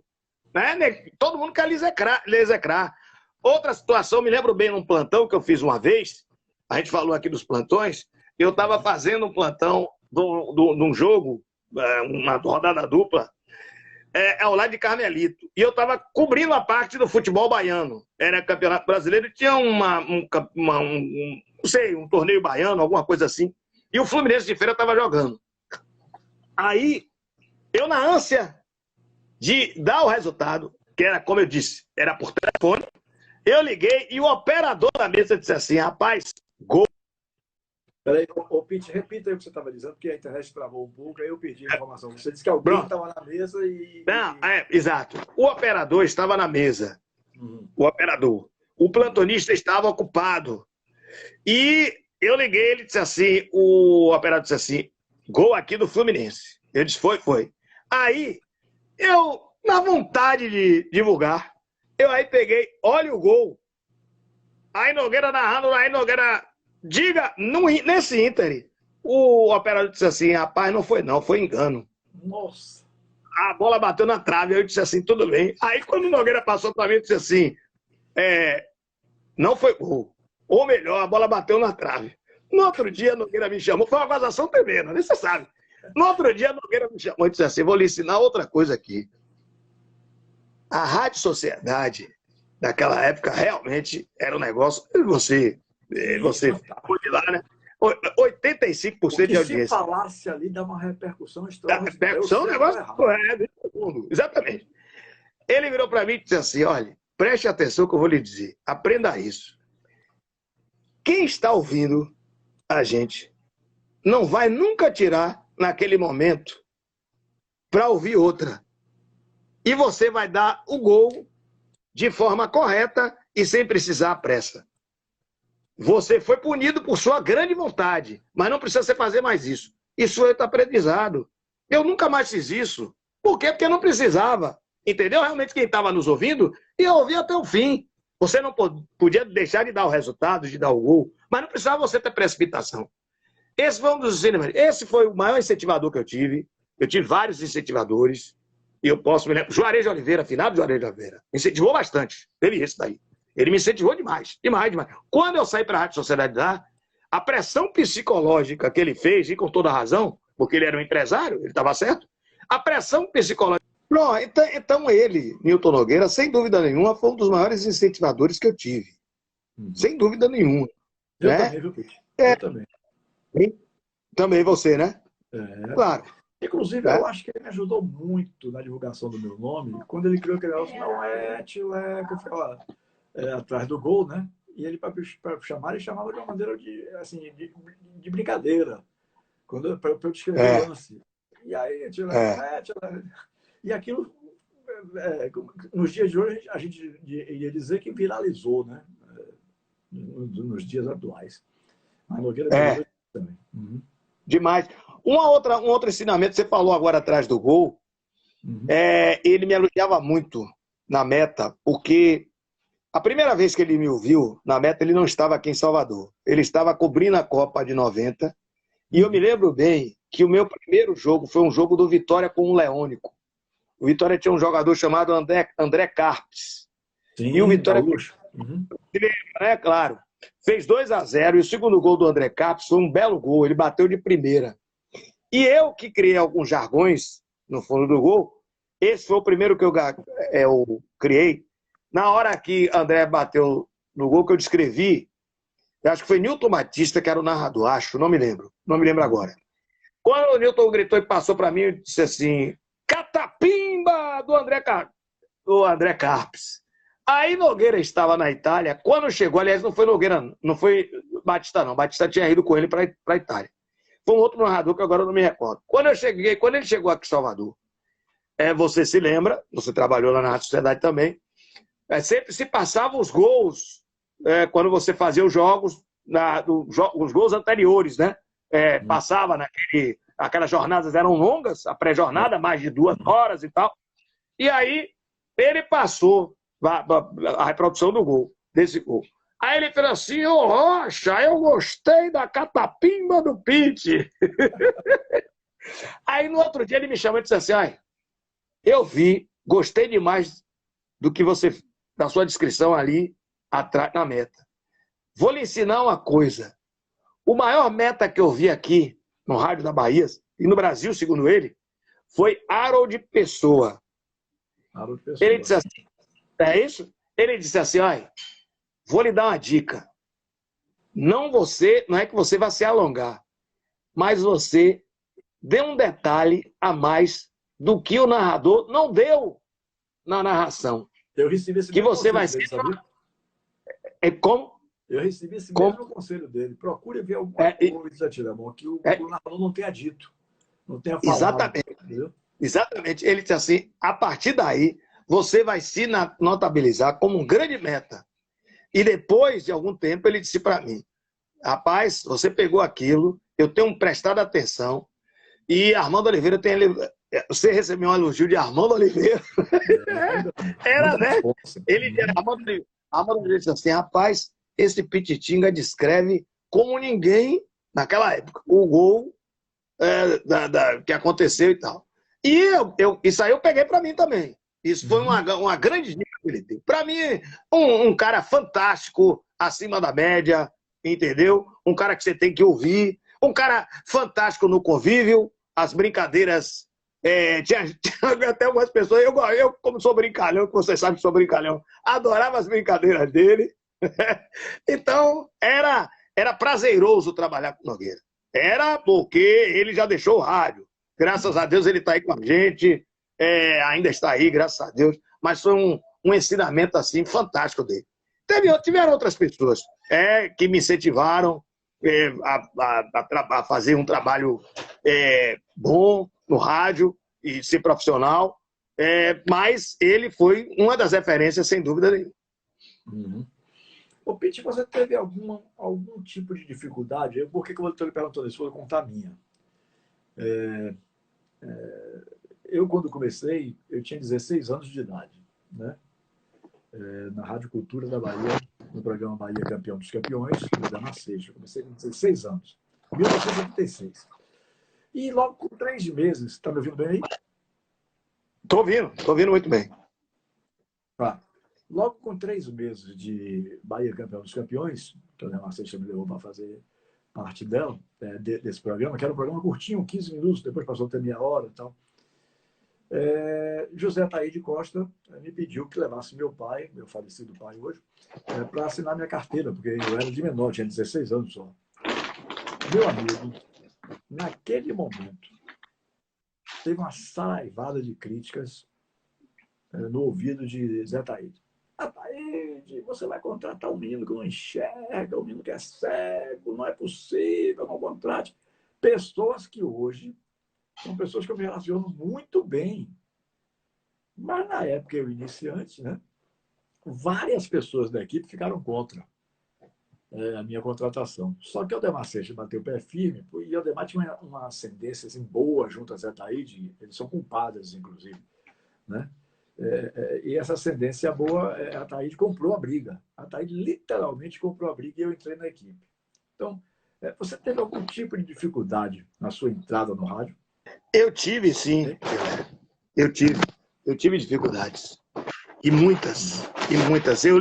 S2: Né? Todo mundo quer lhe execrar. Outra situação, me lembro bem num plantão que eu fiz uma vez, a gente falou aqui dos plantões, eu estava fazendo um plantão de um jogo, uma rodada dupla, ao lado de Carmelito. E eu estava cobrindo a parte do futebol baiano. Era Campeonato Brasileiro e tinha não sei, um torneio baiano, alguma coisa assim. E o Fluminense de Feira estava jogando. Aí, eu na ânsia de dar o resultado, que era, como eu disse, era por telefone, eu liguei e o operador da mesa disse assim, rapaz, gol.
S1: Peraí, Pete, repita aí o que você estava dizendo, porque a internet travou um pouco, aí eu perdi a informação. Você disse que alguém estava na mesa e...
S2: Não, exato. O operador estava na mesa. O operador. O plantonista estava ocupado. E eu liguei, ele disse assim, o operador disse assim, gol aqui do Fluminense. Eu disse, foi. Aí, eu, na vontade de divulgar, eu aí peguei, olha o gol. Aí Nogueira narrando, aí Nogueira... Diga, nesse ínter, o operador disse assim, rapaz, não foi não, foi engano.
S1: Nossa.
S2: A bola bateu na trave, eu disse assim, tudo bem. Aí quando o Nogueira passou para mim, eu disse assim, não foi gol. Ou melhor, a bola bateu na trave. No outro dia, Nogueira me chamou, foi uma gozação tremenda, né? Você sabe. No outro dia, Nogueira me chamou e disse assim, vou lhe ensinar outra coisa aqui. A Rádio Sociedade, naquela época, realmente era um negócio, você pode ir lá, né? 85% de audiência.
S1: Se falasse ali, dá uma repercussão extraordinária.
S2: Repercussão é um negócio do mundo. Exatamente. Ele virou para mim e disse assim, olha, preste atenção que eu vou lhe dizer. Aprenda isso. Quem está ouvindo a gente não vai nunca tirar naquele momento para ouvir outra. E você vai dar o gol de forma correta e sem precisar pressa. Você foi punido por sua grande vontade, mas não precisa você fazer mais isso. Isso é aprendizado. Eu nunca mais fiz isso. Por quê? Porque eu não precisava. Entendeu? Realmente quem estava nos ouvindo ia ouvir até o fim. Você não podia deixar de dar o resultado, de dar o gol, mas não precisava você ter precipitação. Esse foi um dos ensinamentos. Esse foi o maior incentivador que eu tive. Eu tive vários incentivadores. E eu posso me lembrar. Juarez de Oliveira, afinado Juarez de Oliveira, me incentivou bastante. Teve esse daí. Ele me incentivou demais. Quando eu saí para a Rádio Sociedade lá, a pressão psicológica que ele fez, e com toda razão, porque ele era um empresário, ele estava certo, a pressão psicológica... Pronto, então ele, Nilton Nogueira, sem dúvida nenhuma, foi um dos maiores incentivadores que eu tive. Sem dúvida nenhuma.
S1: Eu
S2: né?
S1: também, viu, Pete? Eu também.
S2: Também você, né? Claro.
S1: Inclusive, eu acho que ele me ajudou muito na divulgação do meu nome, quando ele criou aquele negócio, não é, tio, que eu ficava atrás do gol, né? E ele, para chamar, ele chamava de uma maneira de brincadeira, para eu descrever o lance. E aí, tio, e aquilo, nos dias de hoje, a gente ia dizer que viralizou, né? Nos dias atuais. Mas Nogueira também.
S2: Demais. Um outro ensinamento, você falou agora atrás do gol, ele me elogiava muito na meta, porque a primeira vez que ele me ouviu na meta, ele não estava aqui em Salvador. Ele estava cobrindo a Copa de 90, e eu me lembro bem que o meu primeiro jogo foi um jogo do Vitória com o Leônico. O Vitória tinha um jogador chamado André Carpes.
S1: Sim,
S2: e o Vitória, né, claro, fez 2-0, e o segundo gol do André Carpes foi um belo gol, ele bateu de primeira. E eu que criei alguns jargões no fundo do gol, esse foi o primeiro que eu criei. Na hora que André bateu no gol que eu descrevi, eu acho que foi Nilton Batista, que era o narrador, não me lembro agora. Quando o Nilton gritou e passou para mim, eu disse assim, catapimba do André Carpes. Aí Nogueira estava na Itália, quando chegou, aliás, não foi Nogueira, não foi Batista não, Batista tinha ido com ele para a Itália. Foi um outro narrador que agora eu não me recordo. Quando ele chegou aqui em Salvador, você se lembra, você trabalhou lá na Rádio Sociedade também, sempre se passavam os gols, quando você fazia os jogos, os gols anteriores, né? Passava aquelas jornadas eram longas, a pré-jornada, mais de 2 horas e tal. E aí, ele passou a reprodução desse gol. Aí ele falou assim, ô Rocha, eu gostei da catapimba do Pete. Aí no outro dia ele me chamou e disse assim, eu gostei demais da sua descrição ali atrás na meta. Vou lhe ensinar uma coisa. O maior meta que eu vi aqui no Rádio da Bahia, e no Brasil, segundo ele, foi Harold Pessoa.
S1: Harold
S2: Ele
S1: Pessoa.
S2: disse assim, é isso? Ele disse assim, olha, vou lhe dar uma dica. Não é que você vai se alongar, mas você dê um detalhe a mais do que o narrador não deu na narração.
S1: Eu recebi esse
S2: que
S1: mesmo
S2: você vai
S1: conselho
S2: ser...
S1: dele, sabia?
S2: É como?
S1: Eu recebi esse
S2: Como?
S1: mesmo conselho dele. Procure ver alguma coisa, Tiramão, que o narrador não tenha dito, não tenha falado.
S2: Exatamente.
S1: Entendeu?
S2: Exatamente. Ele disse assim, a partir daí, você vai se notabilizar como um grande meta. E depois de algum tempo, ele disse para mim, rapaz, você pegou aquilo, eu tenho prestado atenção, e Armando Oliveira tem... Você recebeu um elogio de Armando Oliveira. Era, né? Armando Oliveira disse assim, rapaz, esse Pititinga descreve como ninguém naquela época o gol que aconteceu e tal. E isso aí eu peguei para mim também. Isso foi uma grande dica que ele deu. Para mim, um cara fantástico, acima da média, entendeu? Um cara que você tem que ouvir, um cara fantástico no convívio, as brincadeiras. Tinha até algumas pessoas, eu como sou brincalhão, que você sabe que sou brincalhão, adorava as brincadeiras dele. Então, era prazeroso trabalhar com o Nogueira. Era porque ele já deixou o rádio. Graças a Deus ele está aí com a gente, ainda está aí, graças a Deus. Mas foi um ensinamento assim fantástico dele. Tiveram outras pessoas que me incentivaram a fazer um trabalho bom no rádio e ser profissional, mas ele foi uma das referências, sem dúvida nenhuma.
S1: Uhum. Ô, Pete, você teve algum tipo de dificuldade? Por que eu estou lhe perguntando isso? Vou contar a minha. Eu, quando comecei, eu tinha 16 anos de idade, né? Na Rádio Cultura da Bahia, no programa Bahia Campeão dos Campeões, no Dama Seixas. Eu comecei com 16 anos, 1986. E logo com 3 meses, está me ouvindo bem aí?
S2: Estou ouvindo muito bem.
S1: Logo com 3 meses de Bahia Campeão dos Campeões, que o Dama Seixas me levou para fazer parte dela, desse programa, que era um programa curtinho, 15 minutos, depois passou a ter meia hora e tal. José Taíde Costa me pediu que levasse meu pai, meu falecido pai hoje, para assinar minha carteira, porque eu era de menor, tinha 16 anos só. Meu amigo, naquele momento, teve uma saraivada de críticas no ouvido de Zé Taíde. Taíde, você vai contratar um menino que não enxerga, um menino que é cego, não é possível, não contrate. Pessoas que hoje são pessoas que eu me relaciono muito bem. Mas na época eu iniciante, né? Várias pessoas da equipe ficaram contra a minha contratação. Só que o Aldemar Seixas bateu o pé firme, e o Aldemar tinha uma ascendência assim, boa junto a Zé Taíde, eles são compadres, inclusive, né? E essa ascendência boa, a Taíde comprou a briga. A Taíde literalmente comprou a briga e eu entrei na equipe. Então, você teve algum tipo de dificuldade na sua entrada no rádio?
S2: Eu tive, sim. Eu tive dificuldades. E muitas.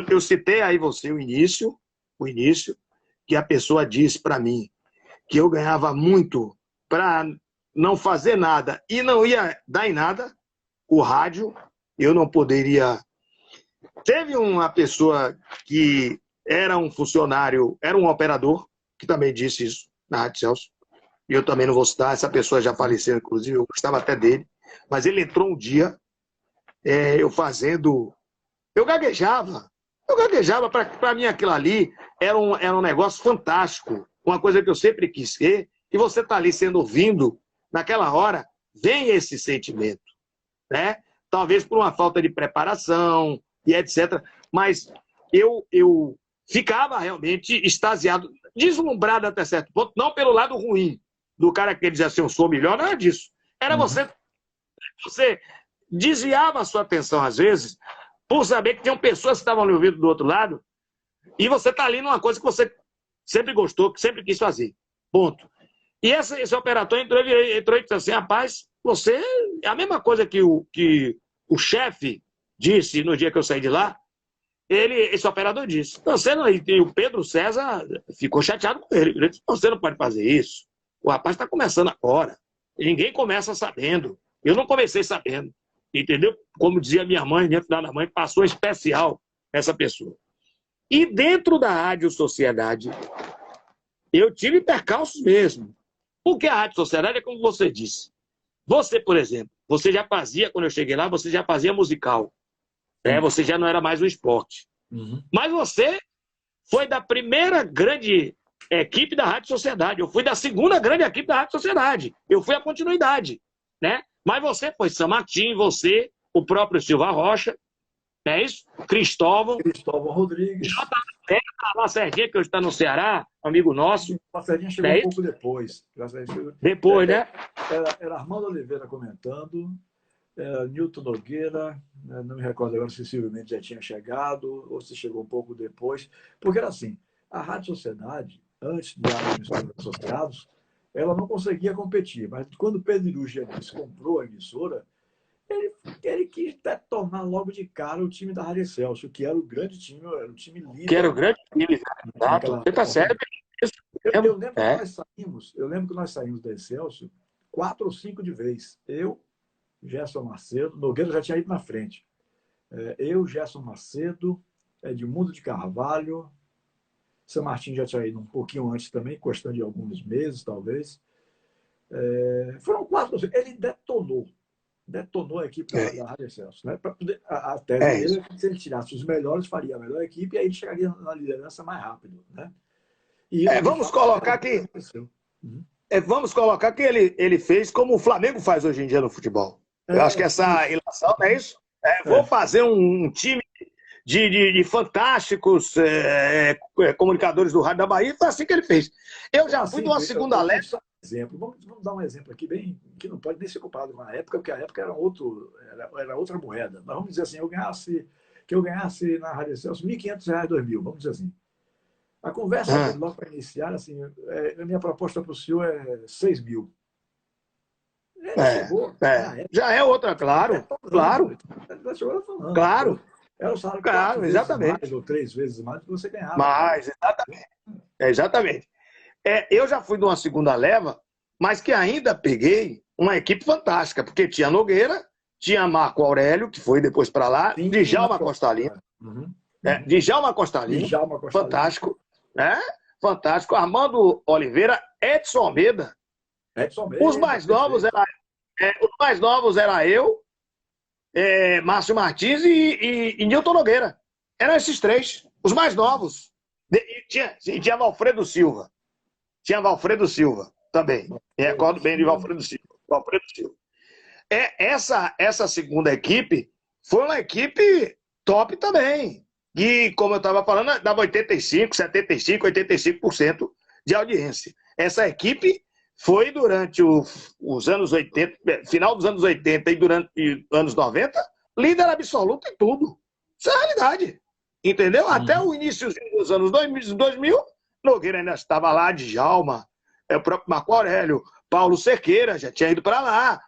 S2: Eu citei aí você o início, que a pessoa disse para mim que eu ganhava muito para não fazer nada e não ia dar em nada. O rádio, eu não poderia... Teve uma pessoa que era um funcionário, era um operador, que também disse isso na Rádio Celso. E eu também não vou citar, essa pessoa já faleceu, inclusive, eu gostava até dele. Mas ele entrou um dia, eu gaguejava. Para mim aquilo ali era um negócio fantástico, uma coisa que eu sempre quis ser, e você está ali sendo ouvido, naquela hora, vem esse sentimento, né? Talvez por uma falta de preparação e etc. Mas eu ficava realmente extasiado, deslumbrado até certo ponto, não pelo lado ruim do cara que dizia assim, eu sou melhor, nada disso. Era você desviava a sua atenção, às vezes, por saber que tinham pessoas que estavam lhe ouvindo do outro lado, e você está ali numa coisa que você sempre gostou, que sempre quis fazer. Ponto. E esse operador entrou e disse assim, rapaz, você... É a mesma coisa que o chefe disse no dia que eu saí de lá, esse operador disse, e o Pedro César ficou chateado com ele. Ele disse, você não pode fazer isso. O rapaz está começando agora. Ninguém começa sabendo. Eu não comecei sabendo. Entendeu? Como dizia minha mãe, dentro da minha mãe, passou especial essa pessoa. E dentro da Rádio Sociedade, eu tive percalços mesmo. Porque a Rádio Sociedade é como você disse. Você, por exemplo, você já fazia, quando eu cheguei lá, você já fazia musical. Né? Você já não era mais um esporte.
S1: Uhum.
S2: Mas você foi da primeira grande equipe da Rádio Sociedade. Eu fui da segunda grande equipe da Rádio Sociedade. Eu fui a continuidade. Né? Mas você foi São Martim, você, o próprio Silva Rocha, não é isso? Cristóvão
S1: Rodrigues.
S2: Lacerdinha, que hoje está no Ceará, amigo nosso.
S1: Lacerdinha chegou um pouco depois.
S2: Depois, né?
S1: Era Armando Oliveira comentando, Nilton Nogueira, não me recordo agora se possivelmente já tinha chegado, ou se chegou um pouco depois. Porque era assim, a Rádio Sociedade, antes de emissora associados, ela não conseguia competir. Mas quando o Pedro Iruges comprou a emissora, ele quis detonar logo de cara o time da Rádio Excelsior, que era o grande time, era o time líder.
S2: Que era o grande time, exato. Você está certo.
S1: Eu lembro que nós saímos da Excelsior 4 ou 5 de vez. Eu, Gerson Macedo, Nogueira já tinha ido na frente. Eu, Gerson Macedo, Edmundo de Carvalho, São Martin já tinha ido um pouquinho antes também, custando de alguns meses, talvez. Foram 4 ou 5. Ele detonou a equipe da Rádio Excelsior. Né? A tese dele é que se ele tirasse os melhores, faria a melhor equipe e aí ele chegaria na liderança mais rápido. Né?
S2: Vamos colocar que vamos colocar que ele fez como o Flamengo faz hoje em dia no futebol. Eu acho que essa ilação, não é isso? Vou fazer um time de fantásticos comunicadores do Rádio da Bahia, foi assim que ele fez. Eu já fui de uma segunda leva.
S1: Vamos dar um exemplo aqui, bem, que não pode nem ser comparado com a época, porque a época era outra moeda. Mas vamos dizer assim, que eu ganhasse na Rádio Excelsior R$1.500, 2.000, vamos dizer assim. A conversa, logo para iniciar, assim, a minha proposta para o senhor é 6.000.
S2: Já é outra, claro. Claro. Claro.
S1: Era o salário
S2: claro, exatamente.
S1: Mais ou 3 vezes mais do que você ganhava.
S2: Mais, exatamente. Eu já fui de uma segunda leva, mas que ainda peguei uma equipe fantástica, porque tinha Nogueira, tinha Marco Aurélio, que foi depois para lá, Djalma Costa Lima. Djalma Costa Lima, fantástico. Fantástico. Armando Oliveira, Edson Almeida. Os mais novos era eu, Márcio Martins e Nilton Nogueira. Eram esses 3, os mais novos. Tinha Valfredo Silva. Tinha Valfredo Silva também. Me recordo bem de Valfredo Silva. Essa segunda equipe foi uma equipe top também. E, como eu estava falando, dava 85%, 75%, 85% de audiência. Essa equipe foi durante os anos 80, final dos anos 80 e durante os anos 90, líder absoluto em tudo. Isso é a realidade. Entendeu? Até o início dos anos 2000, Nogueira ainda estava lá, Djalma, o próprio Marco Aurélio, Paulo Cerqueira, já tinha ido para lá.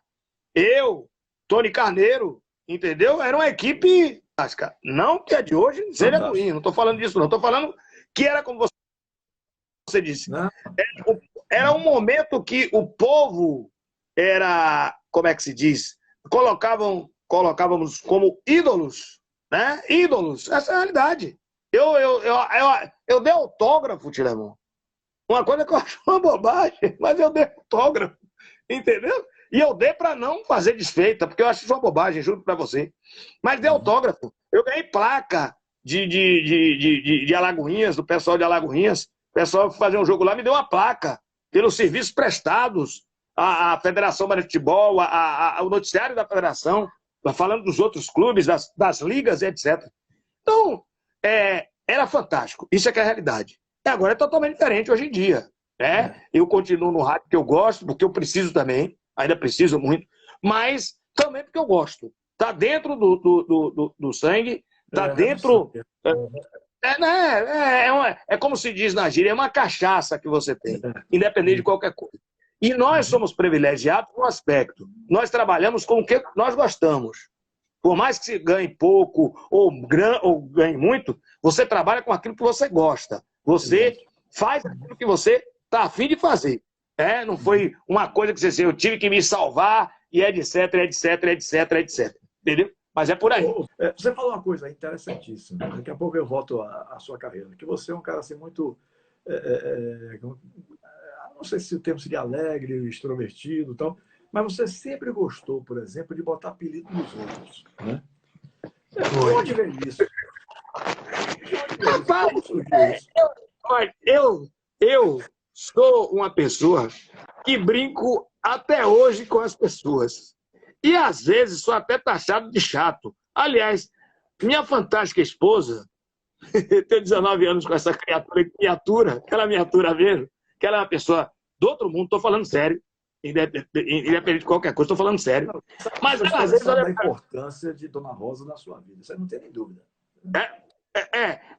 S2: Eu, Tony Carneiro, entendeu? Era uma equipe, não que a de hoje seja ruim, não estou falando disso, não. Estou falando que era como você disse. Era um momento que o povo era, como é que se diz? Colocávamos como ídolos, né? Ídolos, essa é a realidade. Eu dei autógrafo, Tilemão. Uma coisa que eu acho uma bobagem, mas eu dei autógrafo, entendeu? E eu dei para não fazer desfeita, porque eu acho isso uma bobagem, juro para você. Mas dei autógrafo. Eu ganhei placa de Alagoinhas, do pessoal de Alagoinhas. O pessoal que fazia um jogo lá me deu uma placa pelos serviços prestados à Federação de Futebol, ao noticiário da Federação, falando dos outros clubes, das ligas, etc. Então, era fantástico. Isso é que é a realidade. E agora é totalmente diferente hoje em dia. Né? Eu continuo no rádio que eu gosto, porque eu preciso também, ainda preciso muito, mas também porque eu gosto. Está dentro do sangue, está dentro... É como se diz na gíria, é uma cachaça que você tem, independente de qualquer coisa. E nós somos privilegiados no aspecto. Nós trabalhamos com o que nós gostamos. Por mais que você ganhe pouco ou ganhe muito, você trabalha com aquilo que você gosta. Você faz aquilo que você está a fim de fazer. Não foi uma coisa que você disse, eu tive que me salvar e etc, etc, etc, etc. Entendeu? Mas é por aí.
S1: Você falou uma coisa interessantíssima. Daqui a pouco eu volto à sua carreira. Que você é um cara assim muito... não sei se o termo seria alegre, extrovertido e tal, mas você sempre gostou, por exemplo, de botar apelido nos outros. Né? De onde vem isso?
S2: Rapaz, eu sou uma pessoa que brinco até hoje com as pessoas. E, às vezes, sou até taxado de chato. Aliás, minha fantástica esposa, tenho 19 anos com essa criatura, aquela miniatura mesmo, que ela é uma pessoa do outro mundo, estou falando sério, independente de qualquer coisa, estou falando sério. Mas, às vezes,
S1: olha a importância de Dona Rosa na sua vida, você não tem nem dúvida.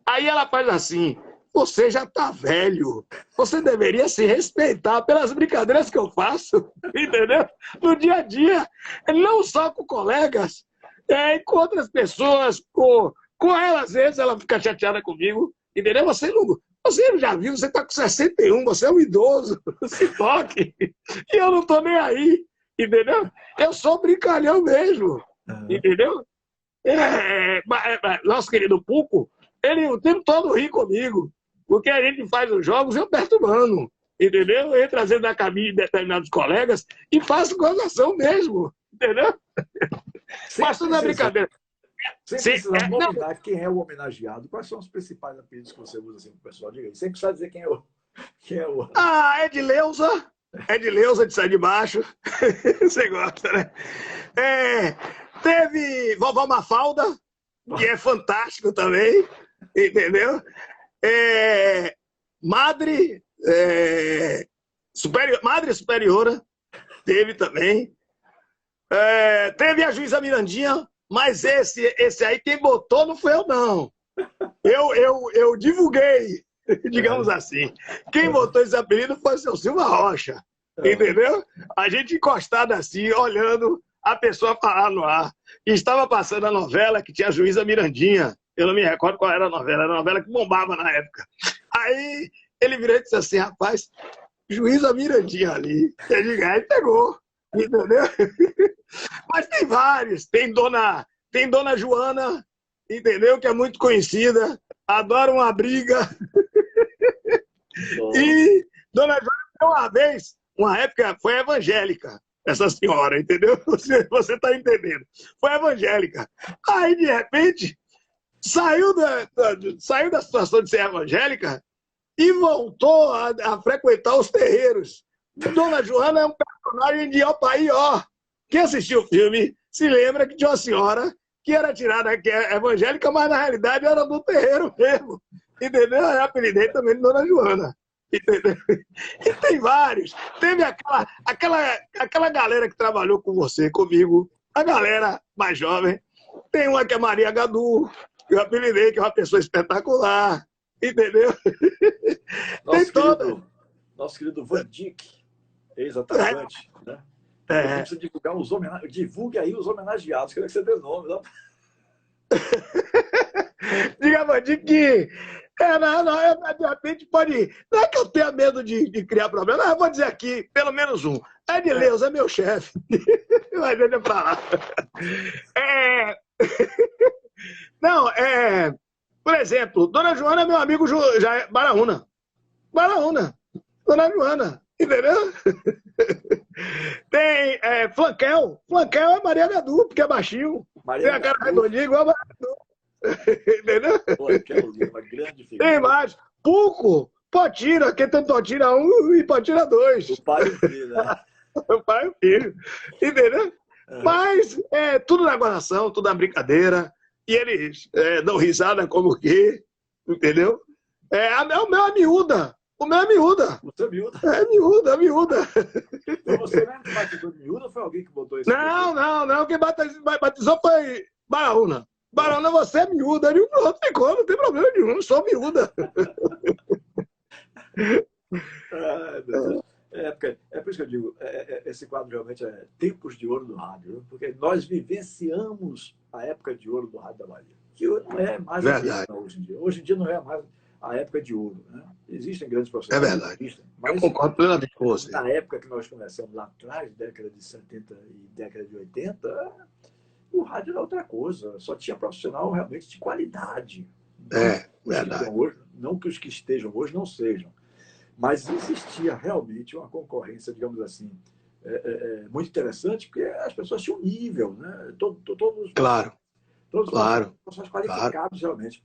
S2: Aí ela faz assim, você já está velho, você deveria se respeitar pelas brincadeiras que eu faço, entendeu? No dia a dia, não só com colegas, com outras pessoas, com ela, às vezes, ela fica chateada comigo, entendeu? Você não já viu, você está com 61, você é um idoso, se toque, e eu não estou nem aí, entendeu? Eu sou brincalhão mesmo, entendeu? Nosso querido Puco, ele o tempo todo ri comigo, porque a gente faz os jogos eu perturbando, entendeu? Eu trazendo na cabine de determinados colegas e faço gozação mesmo, entendeu? Mas tudo é brincadeira.
S1: Sem precisar nominar quem é o homenageado, quais são os principais apelidos que você usa assim para o pessoal? Diga aí, sem precisar dizer quem é o...
S2: Edileuza. Edileuza de Sai de Baixo. Você gosta, né? Teve Vovó Mafalda, que é fantástico também, entendeu? Madre Superiora, teve também. Teve a Juíza Mirandinha, mas esse aí quem botou não foi eu, não. Eu divulguei, digamos assim. Quem botou esse apelido foi o seu Silva Rocha, entendeu? A gente encostado assim, olhando a pessoa falar no ar. E estava passando a novela que tinha a Juíza Mirandinha. Eu não me recordo qual era a novela que bombava na época. Aí ele virou e disse assim, rapaz, Juíza Mirandinha ali. Eu digo, aí pegou, entendeu? Mas tem vários. Tem Dona Joana, entendeu? Que é muito conhecida. Adora uma briga. E Dona Joana, uma época, foi evangélica. Essa senhora, entendeu? Você está entendendo. Foi evangélica. Aí, de repente, saiu da situação de ser evangélica e voltou a frequentar os terreiros. Dona Joana é um personagem de Opaió. Quem assistiu o filme se lembra que tinha uma senhora que era tirada, que é evangélica, mas na realidade era do terreiro mesmo. Entendeu? Eu apelidei também de Dona Joana. Entendeu? E tem vários. Teve aquela galera que trabalhou com você, comigo, a galera mais jovem. Tem uma que é Maria Gadu, que eu apelidei, que é uma pessoa espetacular. Entendeu?
S1: Nosso querido Van Dijk, ex-atacante, né? Você divulgar os homenageados. Divulgue aí os homenageados. Queria que você dê nome. Não?
S2: Diga, Van Dijk, de repente pode. Não é que eu tenha medo de criar problema, não, eu vou dizer aqui, pelo menos um. Edileuza é meu chefe. Vai ver pra lá. Não, por exemplo, Dona Joana é meu amigo Baraúna. Dona Joana, entendeu? Tem Flanquel. Flanquel é Maria Gadu, porque é baixinho. Tem a cara redondinha igual a Maria Gadu. Entendeu?
S1: Uma grande figura.
S2: Tem mais. Puco, Potira, quem tem Potira 1 e Potira 2.
S1: O pai e o filho, né?
S2: O pai e o filho. Entendeu? Mas tudo na gozação, tudo na brincadeira. E eles dão risada como que, entendeu? O meu é miúda. O meu é miúda.
S1: Você é miúda?
S2: É miúda.
S1: Foi você mesmo que batizou de miúda ou foi alguém que botou isso?
S2: Não. Quem batizou foi Baraúna. Baraúna, você é miúda. E o outro ficou, não tem problema nenhum. Sou miúda.
S1: É por isso que eu digo, esse quadro realmente é tempos de ouro do rádio, né? Porque nós vivenciamos a época de ouro do rádio da Bahia, que não é mais a
S2: Verdade.
S1: mesma hoje em dia. Hoje em dia não é mais a época de ouro, né? Existem grandes
S2: É
S1: profissionais,
S2: verdade.
S1: existem,
S2: Eu
S1: mas
S2: concordo plenamente com você.
S1: na época que nós começamos lá atrás, década de 70 e década de 80, o rádio era outra coisa, só tinha profissional realmente de qualidade. Não
S2: É, verdade.
S1: hoje, não que os que estejam hoje não sejam, mas existia realmente uma concorrência, digamos assim, muito interessante, porque as pessoas tinham nível, né?
S2: Claro,
S1: Todos
S2: claro,
S1: profissionais
S2: claro.
S1: qualificados, realmente.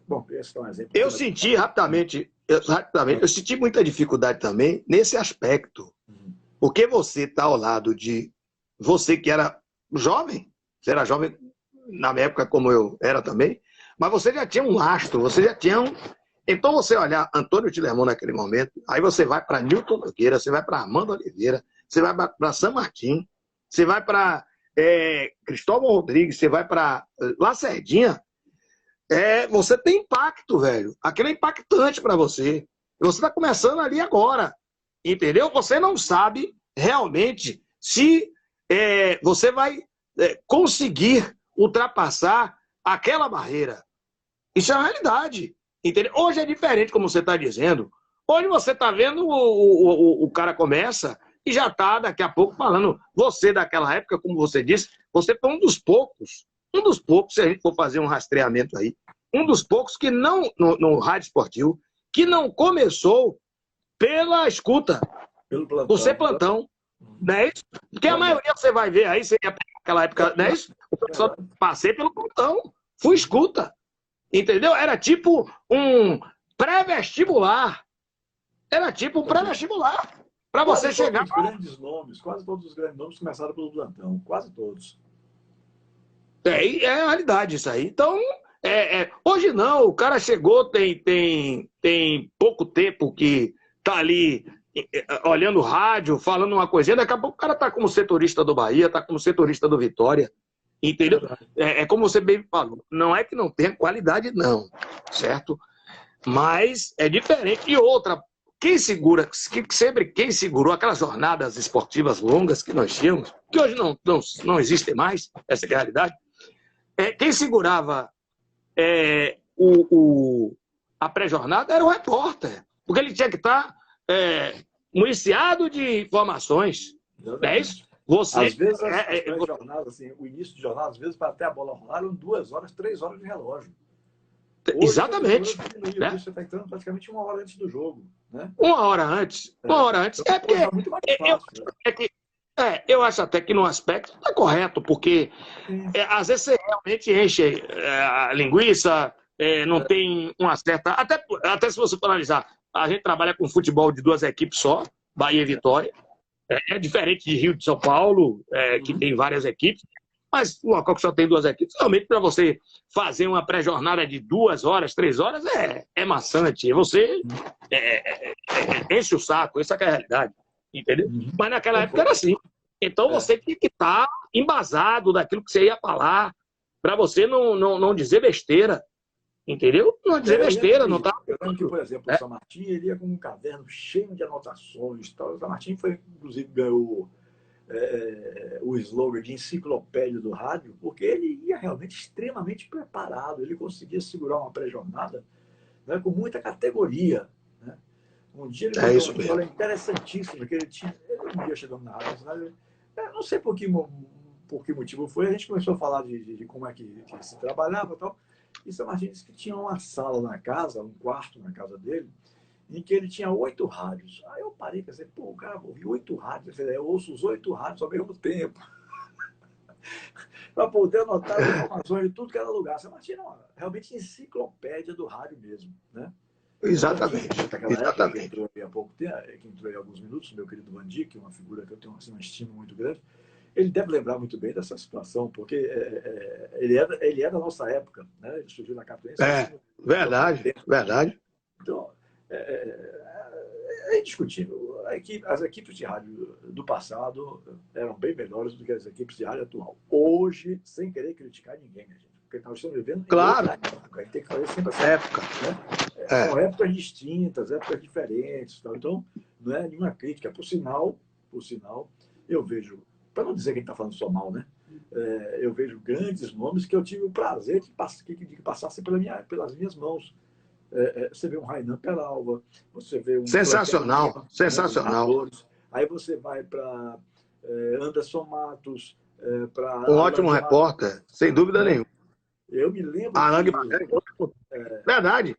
S1: Bom, esse é um exemplo.
S2: Eu senti rapidamente, eu senti muita dificuldade também nesse aspecto. Porque você está ao lado de você que era jovem, você era jovem na minha época como eu era também, mas você já tinha um lastro, você já tinha um... Então você olhar Antônio Tilermon naquele momento, aí você vai para Newton Nogueira, você vai para Armando Oliveira, você vai para San Martín, você vai para Cristóvão Rodrigues, você vai para Lacerdinha, você tem impacto, velho. Aquilo é impactante para você. Você está começando ali agora, entendeu? Você não sabe realmente se você vai conseguir ultrapassar aquela barreira. Isso é uma realidade. Entendeu? Hoje é diferente, como você está dizendo. Hoje você está vendo o cara começa e já está daqui a pouco falando. Você daquela época, como você disse, você foi um dos poucos, se a gente for fazer um rastreamento aí, um dos poucos que não, no rádio esportivo, que não começou pela escuta,
S1: pelo plantão.
S2: por ser plantão. Não é isso? Porque a maioria você vai ver aí, você ia pegar aquela época, não é isso? O pessoal passei pelo plantão, fui escuta. Entendeu? Era tipo um pré-vestibular. Era tipo um pré-vestibular. Para você chegar.
S1: Quase todos os grandes nomes começaram pelo plantão. Quase todos.
S2: É a realidade isso aí. Então, hoje não. O cara chegou, tem pouco tempo que tá ali olhando rádio, falando uma coisinha. Daqui a pouco o cara tá como setorista do Bahia, tá como setorista do Vitória. Entendeu? Como você bem falou, não é que não tenha qualidade, não, certo? Mas é diferente. E outra, quem segurou aquelas jornadas esportivas longas que nós tínhamos, que hoje não existem mais, essa é a realidade, quem segurava a pré-jornada era o repórter, porque ele tinha que estar municiado de informações. Não é isso?
S1: Às vezes, jornadas, assim, o início de jornada, às vezes, para até a bola rolar, eram 2 horas, 3 horas de relógio. Hoje,
S2: exatamente.
S1: Você está entrando praticamente 1 hora antes do jogo. Né?
S2: 1 hora antes. 1 hora antes.
S1: Então, é muito mais fácil.
S2: Eu acho até que no aspecto está correto, porque às vezes você realmente enche a linguiça, não tem uma certa... Até se você for analisar, a gente trabalha com futebol de 2 equipes só, Bahia e Vitória. É diferente de Rio de São Paulo, que tem várias equipes, mas o local que só tem 2 equipes, realmente para você fazer uma pré-jornada de 2 horas, 3 horas, é maçante. Você enche o saco, essa é a realidade, entendeu? Mas naquela época era assim. Então você tinha que estar embasado daquilo que você ia falar, para você não dizer besteira. Entendeu? Não dizer besteira, não tá.
S1: Eu lembro que, por exemplo, o San Martín, ele ia com um caderno cheio de anotações. Tal. O San Martín inclusive, ganhou o slogan de enciclopédia do rádio, porque ele ia realmente extremamente preparado. Ele conseguia segurar uma pré-jornada, né, com muita categoria. Né? Um dia ele
S2: isso
S1: uma história interessantíssima, que ele um dia chegando na rádio, não sei por que motivo foi, a gente começou a falar de como é que se trabalhava e tal. E San Martín disse que tinha uma sala na casa, um quarto na casa dele, em que ele tinha 8 rádios. Aí eu parei e pensei, o cara ouviu 8 rádios. Eu ouço os 8 rádios ao mesmo tempo. Para poder anotar as informações de tudo que era lugar. San Martín era realmente enciclopédia do rádio mesmo. Né?
S2: Exatamente.
S1: Época, que entrou há pouco tempo, que entrou há alguns minutos, meu querido Vandi, que é uma figura que eu tenho assim, uma estima muito grande. Ele deve lembrar muito bem dessa situação, porque ele é da nossa época, né? Ele surgiu na Capiense.
S2: Verdade.
S1: Então, é indiscutível. As equipes de rádio do passado eram bem melhores do que as equipes de rádio atual. Hoje, sem querer criticar ninguém, né, gente? Porque nós estamos vivendo
S2: em outra
S1: época. A gente tem que fazer sempre essa época. Né? São épocas distintas, épocas diferentes. Tal. Então, não é nenhuma crítica. Por sinal, eu vejo, para não dizer que a gente está falando só mal, né? Eu vejo grandes nomes que eu tive o prazer de passassem pelas minhas mãos. Você vê um Rainan Peralva, você vê um...
S2: Sensacional, sensacional.
S1: Aí você vai para Anderson Matos, para...
S2: Um ótimo repórter, sem dúvida nenhuma.
S1: Eu me lembro...
S2: Alain verdade.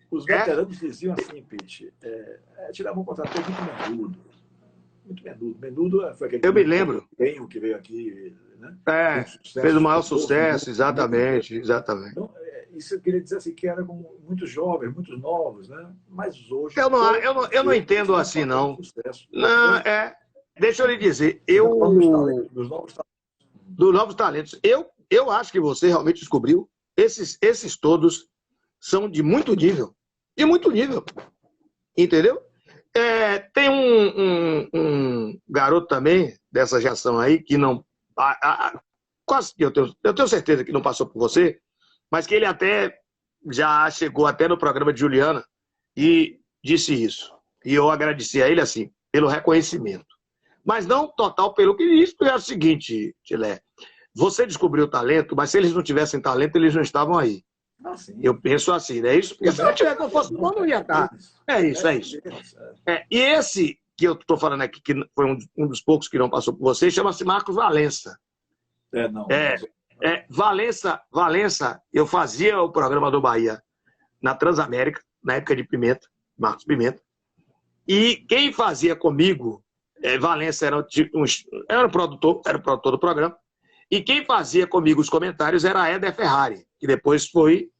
S1: Os veteranos diziam assim, Pete, tiravam um contrato muito menudo. Muito menudo. Menudo foi aquele...
S2: Eu me lembro.
S1: Que veio aqui, né?
S2: Fez o maior sucesso, exatamente. Então,
S1: isso eu queria dizer assim, que era com muitos jovens, muitos novos, né? Mas hoje...
S2: Eu não entendo assim, não. Não, deixa eu lhe dizer, dos novos talentos, eu acho que você realmente descobriu, esses todos são de muito nível. De muito nível. Entendeu? Tem um garoto também, dessa geração aí, que não... quase eu tenho certeza que não passou por você, mas que ele até já chegou até no programa de Juliana e disse isso. E eu agradeci a ele, assim, pelo reconhecimento. Mas não total pelo que disse, porque é o seguinte, Tilé, você descobriu o talento, mas se eles não tivessem talento, eles não estavam aí. Eu penso assim, não é isso? Porque se não fosse bom, não ia estar. É isso. E esse que eu estou falando aqui, que foi um dos poucos que não passou por você, chama-se Marcos Valença. Valença, eu fazia o programa do Bahia na Transamérica, na época de Pimenta, Marcos Pimenta, e quem fazia comigo, Valença era o produtor do programa, e quem fazia comigo os comentários era a Éder Ferrari, que depois foi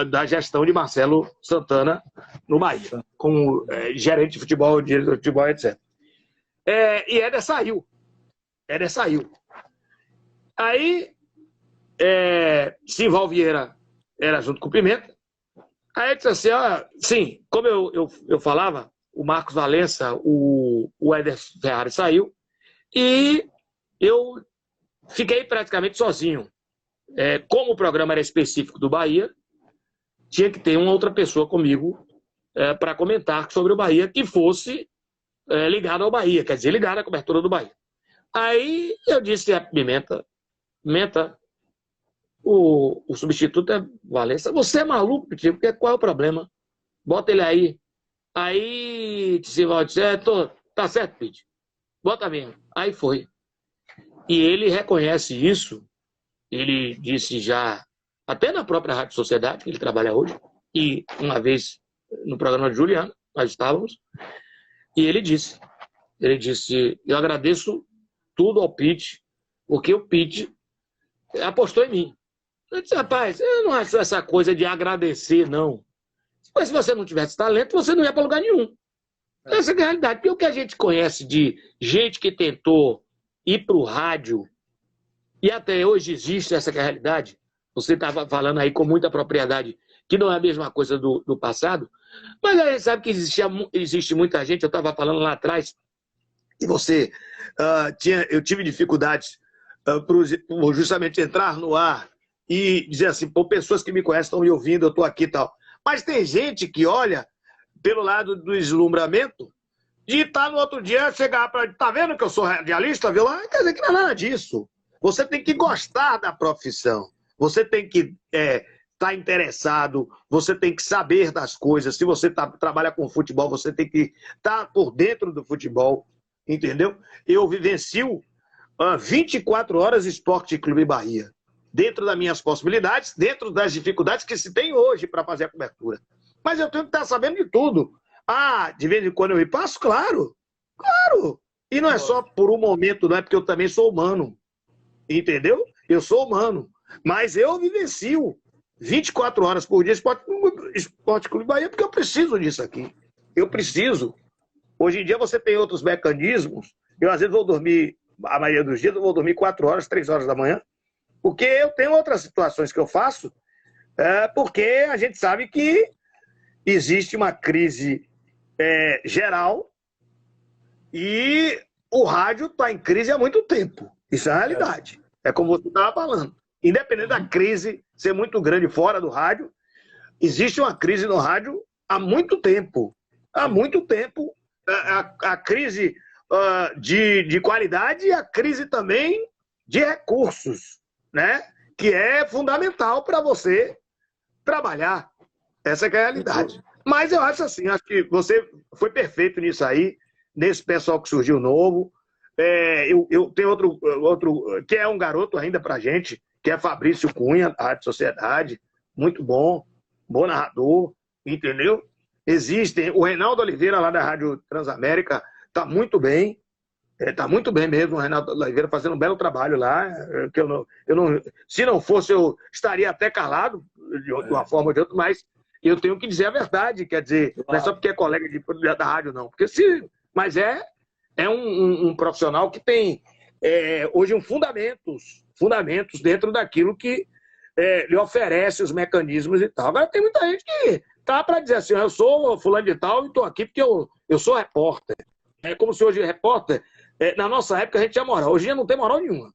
S2: da gestão de Marcelo Santana no Bahia, como gerente de futebol, diretor de futebol, etc. E Éder saiu. Aí, Simval Vieira era junto com o Pimenta. Aí eu disse assim, sim, como eu falava, o Marcos Valença, o Éder Ferrari saiu, e eu fiquei praticamente sozinho. Como o programa era específico do Bahia, tinha que ter uma outra pessoa comigo para comentar sobre o Bahia que fosse ligado ao Bahia, quer dizer, ligado à cobertura do Bahia. Aí eu disse a Pimenta, o substituto é Valença. Você é maluco, Piti? Porque qual é o problema? Bota ele aí. Aí disse, tá certo, Piti. Bota mesmo. Aí foi. E ele reconhece isso. Ele disse já, até na própria Rádio Sociedade, que ele trabalha hoje, e uma vez no programa de Juliana, nós estávamos, e ele disse, eu agradeço tudo ao Pete, porque o Pete apostou em mim. Eu disse, rapaz, eu não acho essa coisa de agradecer, não. Mas se você não tivesse talento, você não ia para lugar nenhum. Essa é a realidade. Porque o que a gente conhece de gente que tentou ir para o rádio, e até hoje existe essa realidade, você estava falando aí com muita propriedade, que não é a mesma coisa do passado, mas a gente sabe que existe muita gente, eu estava falando lá atrás, que você eu tive dificuldades por justamente entrar no ar e dizer assim, pessoas que me conhecem estão me ouvindo, eu estou aqui e tal. Mas tem gente que olha pelo lado do deslumbramento de estar no outro dia, chegar para... Tá vendo que eu sou radialista, viu? Quer dizer que não é nada disso. Você tem que gostar da profissão. Você tem que estar interessado, você tem que saber das coisas. Se você trabalha com futebol, você tem que estar por dentro do futebol, entendeu? Eu vivencio 24 horas Esporte Clube Bahia, dentro das minhas possibilidades, dentro das dificuldades que se tem hoje para fazer a cobertura. Mas eu tenho que estar sabendo de tudo. De vez em quando eu me passo? Claro. E não é só por um momento, não é porque eu também sou humano. Entendeu? Eu sou humano. Mas eu vivencio 24 horas por dia Esporte Clube Bahia porque eu preciso disso aqui. Eu preciso. Hoje em dia você tem outros mecanismos. Eu às vezes vou dormir, a maioria dos dias eu vou dormir 4 horas, 3 horas da manhã, porque eu tenho outras situações que eu faço, porque a gente sabe que existe uma crise geral e o rádio está em crise há muito tempo. Isso é a realidade. É como você estava falando. Independente da crise ser muito grande fora do rádio, existe uma crise no rádio há muito tempo. Há muito tempo a crise de qualidade e a crise também de recursos, né? Que é fundamental para você trabalhar. Essa que é a realidade. Mas eu acho assim, acho que você foi perfeito nisso aí, nesse pessoal que surgiu novo. Eu tenho outro que é um garoto ainda pra gente, que é Fabrício Cunha, da Rádio Sociedade, muito bom narrador, entendeu? Existem, o Reinaldo Oliveira lá da Rádio Transamérica tá muito bem mesmo, o Reinaldo Oliveira fazendo um belo trabalho lá, que eu não, se não fosse eu estaria até calado, de uma forma ou de outra, mas eu tenho que dizer a verdade, quer dizer, não é só porque é colega da rádio, não, porque mas é um profissional que tem hoje fundamentos dentro daquilo que lhe oferece os mecanismos e tal. Agora tem muita gente que tá para dizer assim, eu sou fulano de tal e estou aqui porque eu sou repórter. É como se hoje repórter, na nossa época a gente tinha moral, hoje em dia não tem moral nenhuma.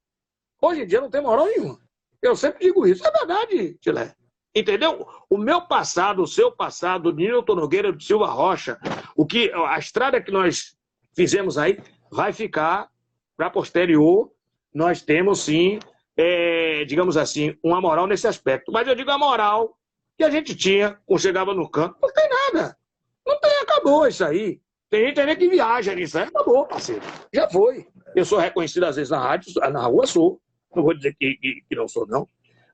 S2: Hoje em dia não tem moral nenhuma. Eu sempre digo isso, é verdade, Tilé. Entendeu? O meu passado, o seu passado, o Nilton Nogueira de Silva Rocha, a estrada que nós fizemos aí vai ficar para posterior. Nós temos sim, digamos assim, uma moral nesse aspecto. Mas eu digo a moral que a gente tinha quando chegava no campo. Não tem nada. Não tem, acabou isso aí. Tem gente também que viaja nisso aí. Acabou, parceiro. Já foi. Eu sou reconhecido às vezes na rádio, na rua sou. Não vou dizer que não sou, não.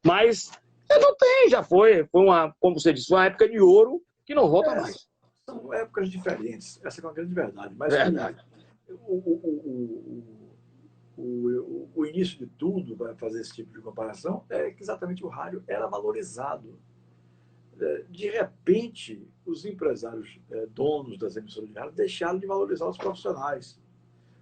S2: Mas não tem, já foi. Foi como você disse, uma época de ouro que não volta mais.
S1: São épocas diferentes. Essa é uma grande verdade. Mas
S2: verdade.
S1: O início de tudo, para fazer esse tipo de comparação, é que exatamente o rádio era valorizado. De repente, os empresários donos das emissoras de rádio deixaram de valorizar os profissionais.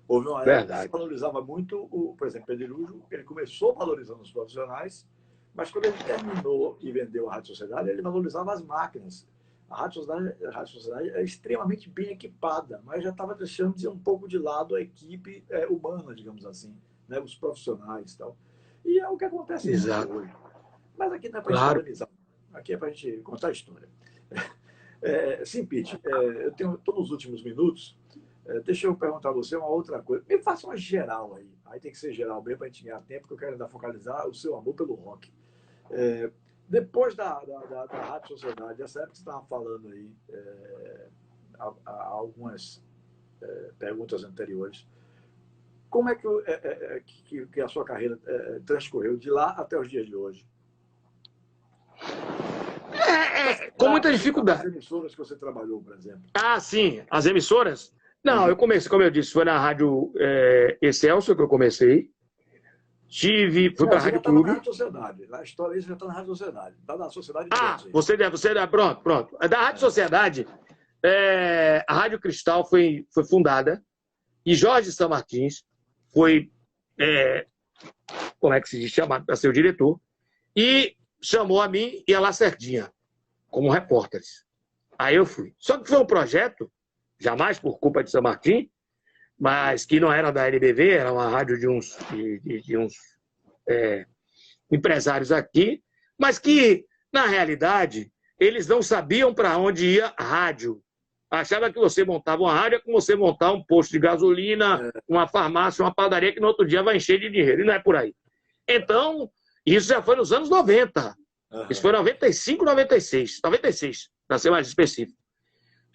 S1: Houve uma época que se valorizava muito, por exemplo, Pedirujo, ele começou valorizando os profissionais, mas quando ele terminou e vendeu a Rádio Sociedade, ele valorizava as máquinas. A Rádio Sociedade é extremamente bem equipada, mas já estava deixando de um pouco de lado a equipe humana, digamos assim, né? Os profissionais e tal. E é o que acontece hoje. Mas aqui não é para historizar, aqui é para a gente contar a história. Sim, Pete, estou nos últimos minutos. Deixa eu perguntar a você uma outra coisa. Me faça uma geral aí. Aí tem que ser geral mesmo para a gente ganhar tempo, porque eu quero ainda focalizar o seu amor pelo rock. Depois da Rádio Sociedade, essa época que você estava falando aí, há algumas perguntas anteriores, como é que a sua carreira transcorreu de lá até os dias de hoje?
S2: Com muita dificuldade.
S1: As emissoras que você trabalhou, por exemplo.
S2: Ah, sim, as emissoras? Não, eu comecei, como eu disse, foi na Rádio Excelsior que eu comecei. Fui para a Rádio Clube.
S1: Na Rádio Sociedade. A história já está na Rádio Sociedade. Está na Sociedade.
S2: Pronto. Da Rádio Sociedade, a Rádio Cristal foi fundada e Jorge São Martins foi, como é que se diz, chamado para ser o diretor, e chamou a mim e a Lacerdinha como repórteres. Aí eu fui. Só que foi um projeto, jamais por culpa de São Martin, mas que não era da NBV, era uma rádio de uns empresários aqui, mas que, na realidade, eles não sabiam para onde ia a rádio. Achava que você montava uma rádio como você montar um posto de gasolina, uma farmácia, uma padaria, que no outro dia vai encher de dinheiro. E não é por aí. Então, isso já foi nos anos 90. Isso foi 95, 96, para ser mais específico.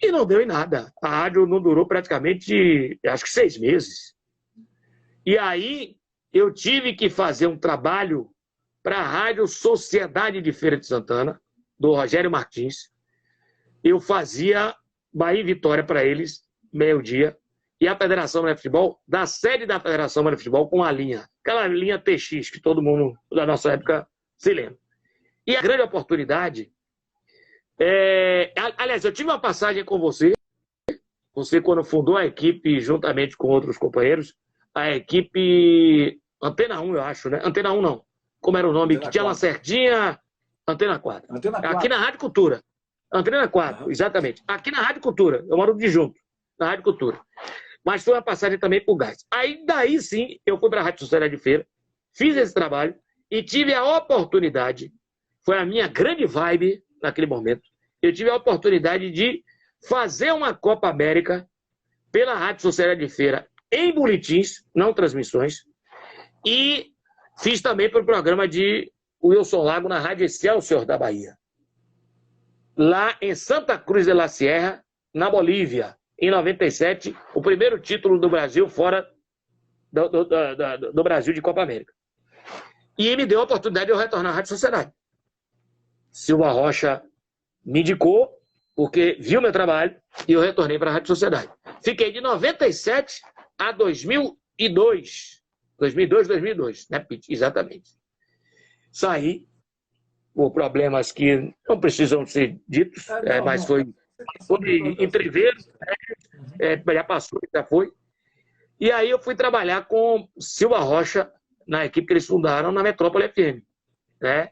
S2: E não deu em nada. A rádio não durou praticamente, acho que 6 meses. E aí eu tive que fazer um trabalho para a Rádio Sociedade de Feira de Santana, do Rogério Martins. Eu fazia Bahia e Vitória para eles, meio-dia, e a Federação de Futebol, da sede da Federação de Futebol, com a linha, aquela linha TX, que todo mundo da nossa época se lembra. E a grande oportunidade... aliás, eu tive uma passagem com você. Você, quando fundou a equipe, juntamente com outros companheiros, a equipe Antena 1, eu acho, né? Antena 1 não. Como era o nome?
S1: Antena
S2: que tinha
S1: 4.
S2: Lacerdinha. Antena 4.
S1: Antena 4.
S2: Aqui na Rádio Cultura. Antena 4, exatamente. Aqui na Rádio Cultura. Eu moro de junto, na Rádio Cultura. Mas foi uma passagem também por gás. Aí, daí sim, eu fui para a Rádio Sociedade de Feira, fiz esse trabalho e tive a oportunidade, foi a minha grande vibe naquele momento, eu tive a oportunidade de fazer uma Copa América pela Rádio Sociedade de Feira em boletins, não transmissões, e fiz também para o programa de Wilson Lago na Rádio Excelsior da Bahia. Lá em Santa Cruz de la Sierra, na Bolívia, em 97, o primeiro título do Brasil fora do Brasil de Copa América. E me deu a oportunidade de eu retornar à Rádio Sociedade. Silva Rocha me indicou, porque viu meu trabalho, e eu retornei para a Rádio Sociedade. Fiquei de 97 a 2002. 2002, né, Pete? Exatamente. Saí por problemas que não precisam ser ditos, mas foi entrever, já passou, já foi. E aí eu fui trabalhar com Silva Rocha, na equipe que eles fundaram na Metrópole FM, né?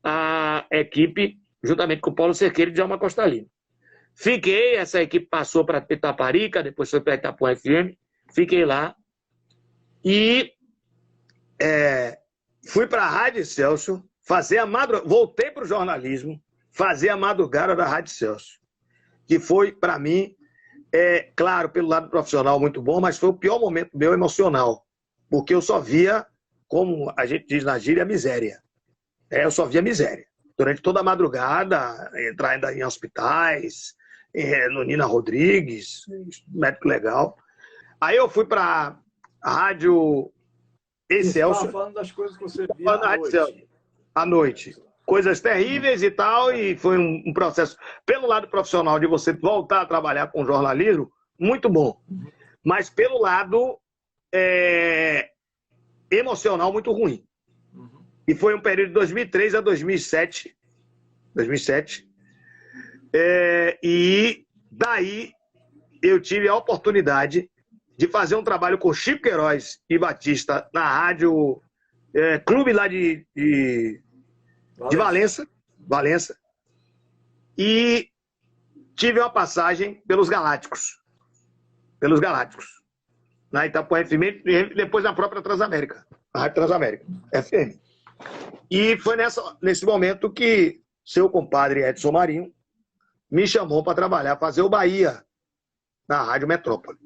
S2: A equipe, juntamente com o Paulo Cerqueira e Djalma Costalino. Fiquei, essa equipe passou para Itaparica, depois foi para Itapuã FM, fiquei lá e fui para a Rádio Excelsior, voltei para o jornalismo, fazer a madrugada da Rádio Excelsior, que foi, para mim, claro, pelo lado profissional muito bom, mas foi o pior momento meu emocional, porque eu só via, como a gente diz na gíria, miséria. Eu só via miséria. Durante toda a madrugada, entrar ainda em hospitais, no Nina Rodrigues, médico legal. Aí eu fui para a Rádio Excelsior.
S1: Você estava falando das coisas que você via
S2: à noite. Coisas terríveis e tal, e foi um processo, pelo lado profissional, de você voltar a trabalhar com jornalismo, muito bom. Mas pelo lado emocional, muito ruim. E foi um período de 2003 a 2007. E daí eu tive a oportunidade de fazer um trabalho com Chico Queiroz e Batista na rádio Clube lá de Valença. E tive uma passagem pelos Galácticos. Na Itapuã FM e depois na própria Transamérica. A Rádio Transamérica, FM. E foi nesse momento que seu compadre Edson Marinho me chamou para trabalhar, fazer o Bahia na Rádio Metrópole.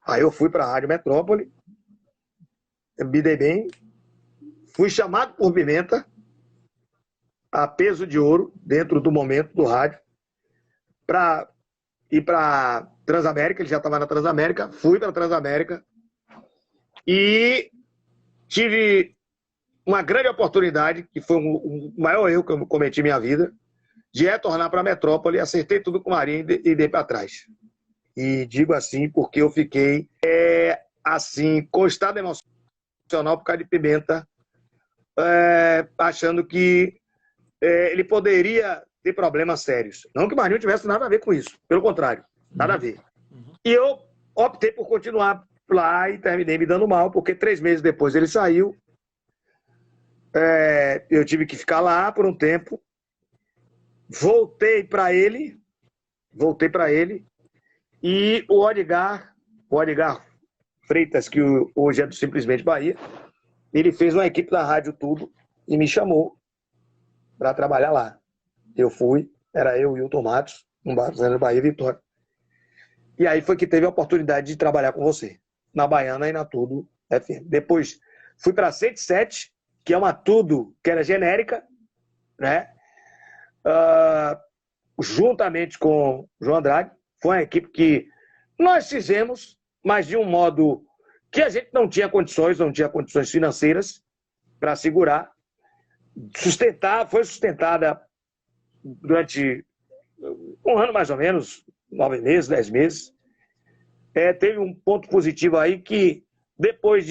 S2: Aí eu fui para a Rádio Metrópole, me dei bem, fui chamado por Pimenta a peso de ouro, dentro do momento do rádio, para ir para Transamérica. Ele já estava na Transamérica, fui para a Transamérica e tive uma grande oportunidade, que foi o maior erro que eu cometi na minha vida, de retornar para a Metrópole, acertei tudo com o Marinho e dei para trás. E digo assim porque eu fiquei assim, com estado emocional por causa de Pimenta, achando que ele poderia ter problemas sérios. Não que o Marinho tivesse nada a ver com isso, pelo contrário, nada a ver. E eu optei por continuar lá e terminei me dando mal, porque 3 meses depois ele saiu. Eu tive que ficar lá por um tempo. Voltei para ele. E o Odgar Freitas, que hoje é do Simplesmente Bahia, ele fez uma equipe da rádio tudo e me chamou para trabalhar lá. Eu fui, era eu e o Hilton Matos, no Bahia Vitória. E aí foi que teve a oportunidade de trabalhar com você, na Baiana e na Tudo FM. Depois fui para a 107, que é uma Tudo que era genérica, né? Juntamente com o João Andrade. Foi uma equipe que nós fizemos, mas de um modo que a gente não tinha condições financeiras para segurar. Foi sustentada durante um ano mais ou menos, 9 meses, 10 meses. Teve um ponto positivo aí que, depois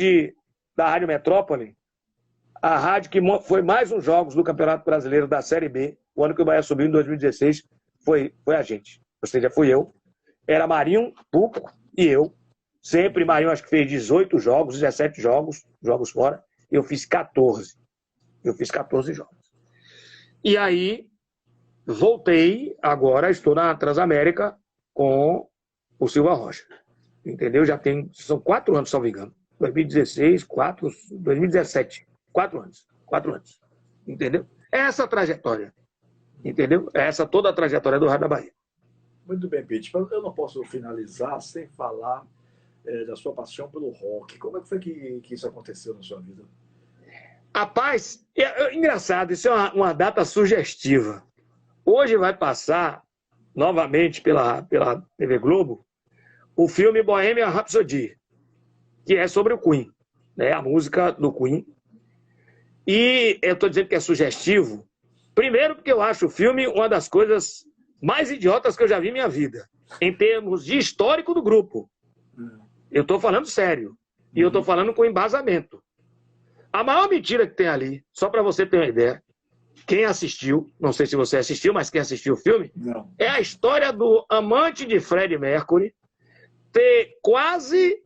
S2: da Rádio Metrópole, a rádio que foi mais uns jogos do Campeonato Brasileiro da Série B, o ano que o Bahia subiu, em 2016, foi a gente. Ou seja, fui eu. Era Marinho, Puco e eu. Sempre Marinho, acho que fez 18 jogos, 17 jogos fora. Eu fiz 14. Jogos. E aí, voltei, agora estou na Transamérica com o Silva Rocha. Entendeu? São 4 anos, se não me engano. 2016, 2017. 4 anos. Entendeu? Essa trajetória. Entendeu? Toda a trajetória do Rádio da Bahia.
S1: Muito bem, Pete. Eu não posso finalizar sem falar da sua paixão pelo rock. Como é que foi que isso aconteceu na sua vida?
S2: Rapaz, engraçado, isso é uma data sugestiva. Hoje vai passar novamente pela TV Globo o filme Bohemian Rhapsody, que é sobre o Queen, né? A música do Queen. E eu estou dizendo que é sugestivo, primeiro porque eu acho o filme uma das coisas mais idiotas que eu já vi em minha vida, em termos de histórico do grupo. Eu estou falando sério. E eu estou falando com embasamento. A maior mentira que tem ali, só para você ter uma ideia, quem assistiu, não sei se você assistiu, mas quem assistiu o filme,
S1: Não.
S2: é a história do amante de Freddie Mercury ter quase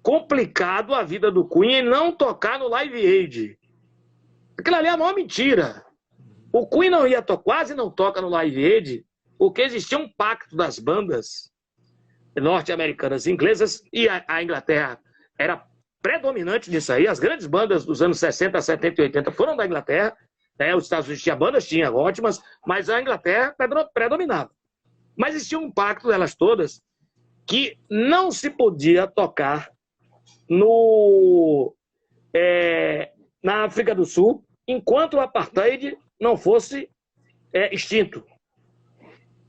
S2: complicado a vida do Queen em não tocar no Live Aid. Aquilo ali é a maior mentira. O Queen não ia quase não toca no Live Aid, porque existia um pacto das bandas norte-americanas e inglesas, e a Inglaterra era predominante nisso aí. As grandes bandas dos anos 60, 70 e 80 foram da Inglaterra, né? Os Estados Unidos tinha bandas, tinha ótimas, mas a Inglaterra predominava. Mas existia um pacto delas todas que não se podia tocar na África do Sul enquanto o apartheid não fosse extinto.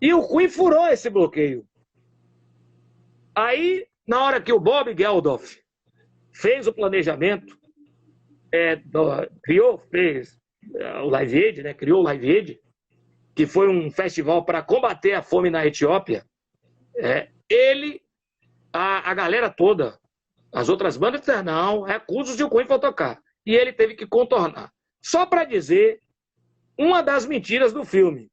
S2: E o Queen furou esse bloqueio. Aí, na hora que o Bob Geldof fez o planejamento, fez o Live Aid, né? Criou o Live Aid, que foi um festival para combater a fome na Etiópia, a galera toda, as outras bandas disseram, não, recursos de o Queen for tocar. E ele teve que contornar. Só para dizer uma das mentiras do filme,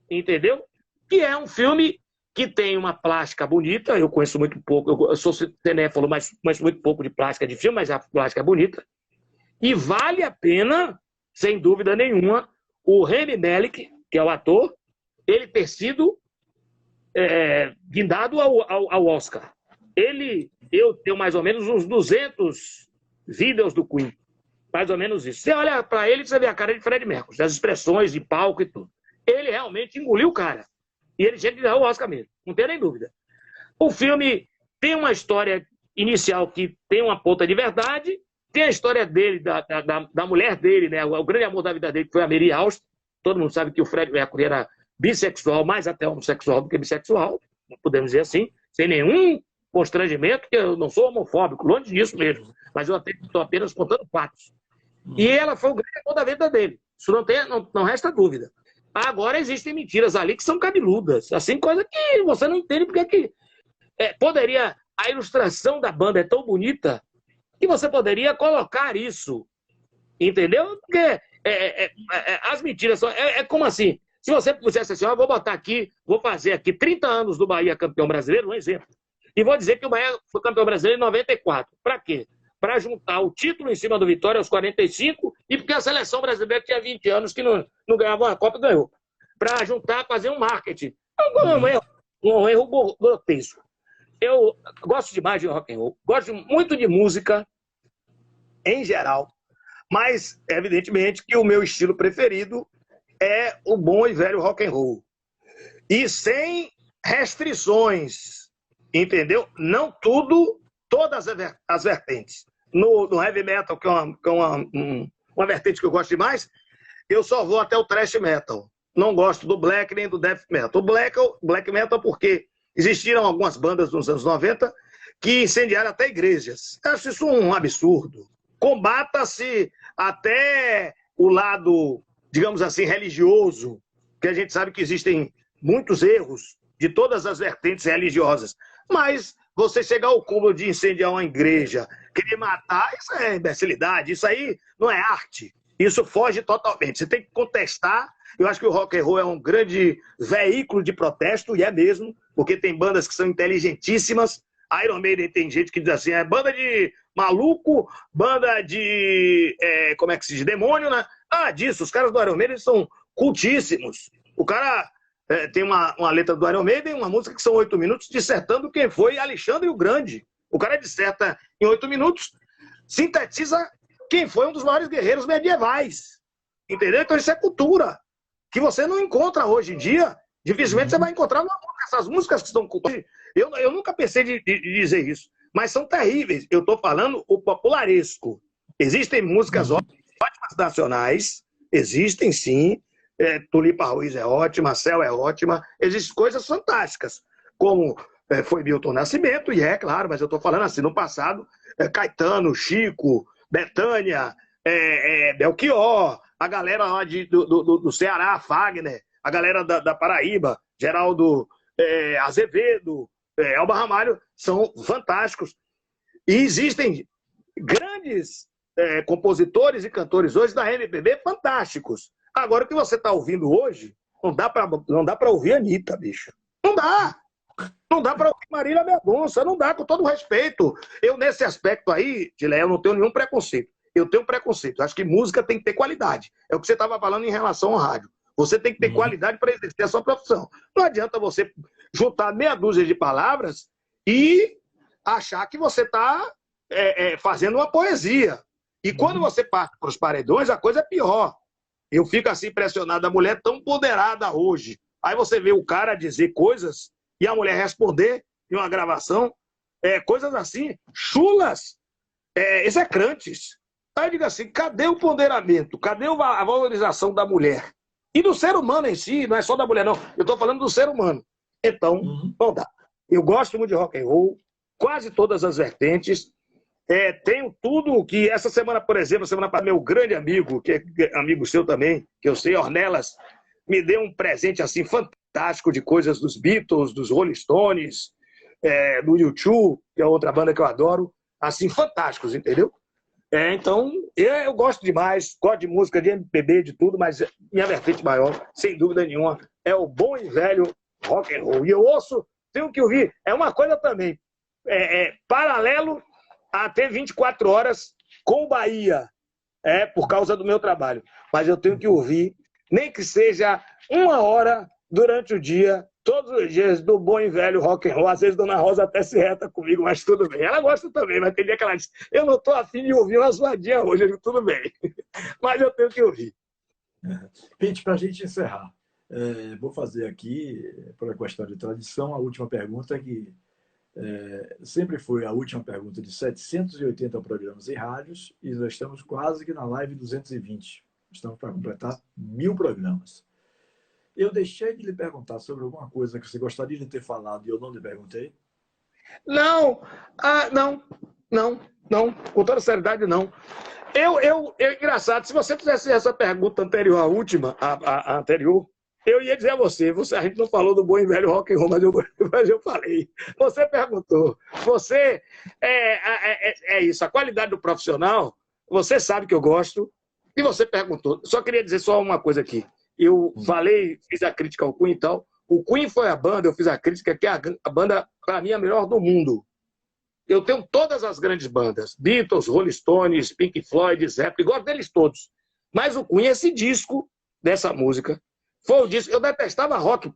S2: entendeu? Que é um filme que tem uma plástica bonita, eu conheço muito pouco, eu sou cinéfilo, mas conheço muito pouco de plástica de filme, mas a plástica é bonita. E vale a pena, sem dúvida nenhuma, o Rami Malek, que é o ator, ele ter sido guindado ao Oscar. Eu tenho mais ou menos uns 200 vídeos do Queen, mais ou menos isso. Você olha para ele e você vê a cara de Freddie Mercury, as expressões de palco e tudo. Ele realmente engoliu o cara. E ele tinha que ganhar o Oscar mesmo, não tem nem dúvida. O filme tem uma história inicial que tem uma ponta de verdade, tem a história dele, da mulher dele, né? O grande amor da vida dele, que foi a Mary Austin. Todo mundo sabe que o Freddie Mercury era bissexual, mais até homossexual do que bissexual, podemos dizer assim, sem nenhum constrangimento, que eu não sou homofóbico, longe disso mesmo, mas eu estou apenas contando fatos. E ela foi o grande amor da vida dele, isso não resta dúvida. Agora existem mentiras ali que são cabeludas, assim, coisa que você não entende porque que poderia, a ilustração da banda é tão bonita que você poderia colocar isso, entendeu? Porque as mentiras são, como assim, se você pusesse assim, vou botar aqui, vou fazer aqui 30 anos do Bahia campeão brasileiro, um exemplo, e vou dizer que o Bahia foi campeão brasileiro em 94, para quê? Para juntar o título em cima do Vitória aos 45 e porque a seleção brasileira tinha 20 anos que não ganhava uma Copa, ganhou. Para juntar, fazer um marketing. Um erro grotesco. Eu gosto demais de rock and roll, gosto muito de música em geral, mas evidentemente que o meu estilo preferido é o bom e velho rock and roll. E sem restrições, entendeu? Não tudo, todas as vertentes. No heavy metal, que é uma vertente que eu gosto demais, eu só vou até o thrash metal. Não gosto do black nem do death metal. O black metal porque existiram algumas bandas nos anos 90 que incendiaram até igrejas. Eu acho isso um absurdo. Combata-se até o lado, digamos assim, religioso, que a gente sabe que existem muitos erros de todas as vertentes religiosas. Mas você chegar ao cúmulo de incendiar uma igreja, querer matar, isso é imbecilidade, isso aí não é arte. Isso foge totalmente. Você tem que contestar. Eu acho que o rock and roll é um grande veículo de protesto, e é mesmo, porque tem bandas que são inteligentíssimas. Iron Maiden tem gente que diz assim, é banda de maluco, banda de, como é que se diz, demônio, né? Disso, os caras do Iron Maiden são cultíssimos. O cara tem uma letra do Iron Maiden, uma música que são 8 minutos, dissertando quem foi Alexandre o Grande. O cara disserta em 8 minutos, sintetiza quem foi um dos maiores guerreiros medievais. Entendeu? Então isso é cultura, que você não encontra hoje em dia, dificilmente você vai encontrar numa música essas músicas que estão... Eu nunca pensei de dizer isso, mas são terríveis. Eu estou falando o popularesco. Existem músicas ótimas nacionais, existem sim. Tulipa Ruiz é ótima, Céu é ótima. Existem coisas fantásticas, como foi Milton Nascimento, e claro, mas eu estou falando assim, no passado, Caetano, Chico, Bethânia, Belchior, a galera lá do Ceará, Fagner, a galera da Paraíba, Geraldo Azevedo, Elba Ramalho, são fantásticos. E existem grandes compositores e cantores hoje da MPB fantásticos. Agora, o que você está ouvindo hoje, não dá para ouvir a Anitta, bicho. Não dá. Não dá para ouvir Marília Mendonça, não dá, com todo respeito. Eu, nesse aspecto aí, Dilé, eu não tenho nenhum preconceito. Eu tenho preconceito. Acho que música tem que ter qualidade. É o que você estava falando em relação ao rádio. Você tem que ter qualidade para exercer a sua profissão. Não adianta você juntar meia dúzia de palavras e achar que você está fazendo uma poesia. E quando você parte para os paredões, a coisa é pior. Eu fico assim impressionado, a mulher tão empoderada hoje. Aí você vê o cara dizer coisas e a mulher responder em uma gravação, coisas assim, chulas, execrantes. Aí eu digo assim, cadê o ponderamento? Cadê a valorização da mulher? E do ser humano em si, não é só da mulher, não. Eu estou falando do ser humano. Então, não dá. Eu gosto muito de rock and roll, quase todas as vertentes. Tenho tudo que... Essa semana, por exemplo, semana para meu grande amigo, que é amigo seu também, que eu sei, Ornelas, me deu um presente assim fantástico de coisas dos Beatles, dos Rolling Stones, do U2, que é outra banda que eu adoro, assim, fantásticos, entendeu? Então, eu gosto demais, gosto de música, de MPB, de tudo, mas minha vertente maior, sem dúvida nenhuma, é o bom e velho rock and roll. E eu ouço, tenho que ouvir, é uma coisa também, paralelo a ter 24 horas com Bahia, por causa do meu trabalho. Mas eu tenho que ouvir, nem que seja 1 hora durante o dia, todos os dias, do bom e velho rock and roll. Às vezes Dona Rosa até se reta comigo, mas tudo bem. Ela gosta também, mas tem dia que ela diz, eu não estou afim de ouvir uma zoadinha hoje, eu digo, tudo bem. Mas eu tenho que ouvir.
S1: Pete, para a gente encerrar, vou fazer aqui, por uma questão de tradição, a última pergunta que sempre foi a última pergunta de 780 programas em rádios e nós estamos quase que na live 220. Estamos para completar 1000 programas. Eu deixei de lhe perguntar sobre alguma coisa que você gostaria de ter falado e eu não lhe perguntei?
S2: Não, não. Com toda seriedade, não. Engraçado, se você fizesse essa pergunta anterior à última, a anterior, eu ia dizer a você, a gente não falou do bom e velho rock and roll, mas eu falei. Você perguntou. Você, isso, a qualidade do profissional, você sabe que eu gosto, e você perguntou. Só queria dizer só uma coisa aqui. Eu falei, fiz a crítica ao Queen e tal. O Queen foi a banda, eu fiz a crítica, que é a banda, para mim, a melhor do mundo. Eu tenho todas as grandes bandas, Beatles, Rolling Stones, Pink Floyd, Zeppelin, gosto deles todos. Mas o Queen, esse disco dessa música, foi o disco, eu detestava rock,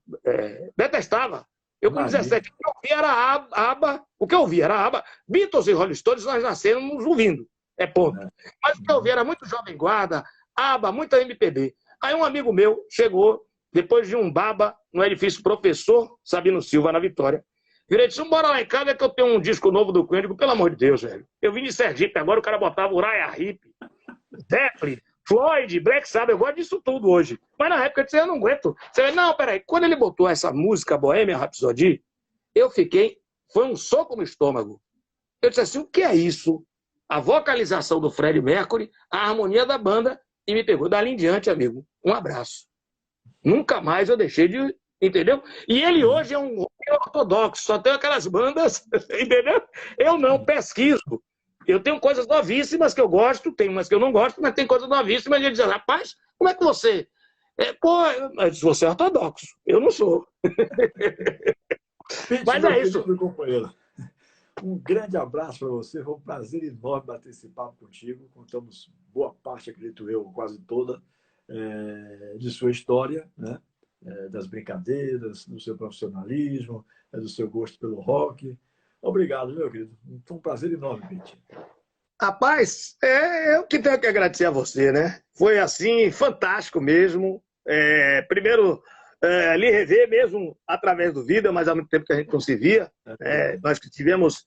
S2: detestava. Eu com 17, o que eu ouvia era ABBA, o que eu ouvia era ABBA, Beatles e Rolling Stones, nós nascemos ouvindo, ponto. Mas o que eu ouvia era muito Jovem Guarda, ABBA, muita MPB. Aí um amigo meu chegou, depois de um baba, no edifício Professor Sabino Silva, na Vitória. Virei e disse, bora lá em casa que eu tenho um disco novo do Queen. Eu digo, pelo amor de Deus, velho. Eu vim de Sergipe, agora o cara botava Uriah Heep, Zeppelin, Floyd, Black Sabbath, eu gosto disso tudo hoje. Mas na época eu disse, eu não aguento. Você vai, não, peraí. Quando ele botou essa música, Bohemian Rhapsody, eu fiquei, foi um soco no estômago. Eu disse assim, o que é isso? A vocalização do Freddie Mercury, a harmonia da banda, e me pegou. Dali em diante, amigo, um abraço. Nunca mais eu deixei de... Entendeu? E ele hoje é um ortodoxo, só tem aquelas bandas, entendeu? Eu não pesquiso. Eu tenho coisas novíssimas que eu gosto, tem umas que eu não gosto, mas tem coisas novíssimas. E ele diz, rapaz, como é que você... Mas você é ortodoxo. Eu não sou.
S1: Mas é isso. Companheiro. Um grande abraço para você. Foi um prazer enorme bater esse papo contigo. Contamos boa parte, acredito eu, quase toda, de sua história, né? Das brincadeiras, do seu profissionalismo, do seu gosto pelo rock. Obrigado, meu querido. Foi um prazer enorme, Pete.
S2: Rapaz, eu que tenho que agradecer a você, né? Foi assim, fantástico mesmo. Primeiro, lhe rever mesmo através do vídeo, mas há muito tempo que a gente não se via. Nós que tivemos,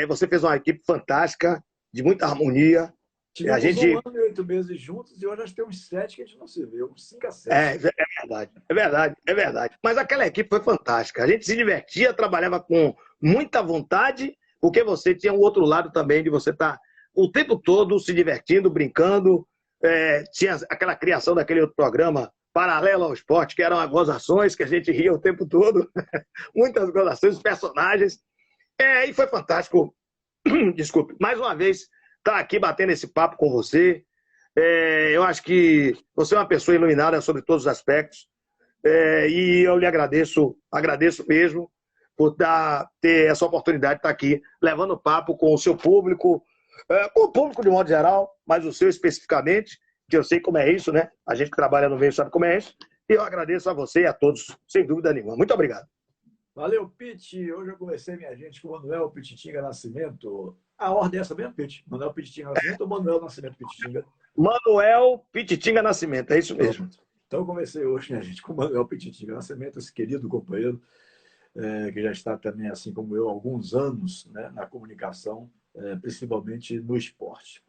S2: você fez uma equipe fantástica, de muita harmonia.
S1: Tivemos
S2: a gente...
S1: 1 ano e 8 meses juntos e hoje nós temos 7 que a gente não se vê, uns 5 a 7.
S2: É verdade. Mas aquela equipe foi fantástica. A gente se divertia, trabalhava com muita vontade, porque você tinha um outro lado também de você estar o tempo todo se divertindo, brincando. Tinha aquela criação daquele outro programa paralelo ao esporte, que eram as gozações, que a gente ria o tempo todo. Muitas gozações, personagens. E foi fantástico. Desculpe, mais uma vez, estar aqui batendo esse papo com você. Eu acho que você é uma pessoa iluminada sobre todos os aspectos. E eu lhe agradeço mesmo por ter essa oportunidade de estar aqui levando papo com o seu público, com o público de modo geral, mas o seu especificamente, que eu sei como é isso, né? A gente que trabalha no meio sabe como é isso. E eu agradeço a você e a todos, sem dúvida nenhuma. Muito obrigado.
S1: Valeu, Pete. Hoje eu comecei, minha gente, com o Manuel Pititinga Nascimento. A ordem é essa mesmo, Pete? Manuel Pititinga Nascimento ou Manuel Nascimento Pititinga?
S2: Manuel Pititinga Nascimento, é isso mesmo.
S1: Então eu comecei hoje, minha gente, com o Manuel Pititinga Nascimento, esse querido companheiro, que já está também, assim como eu, há alguns anos, né, na comunicação, principalmente no esporte.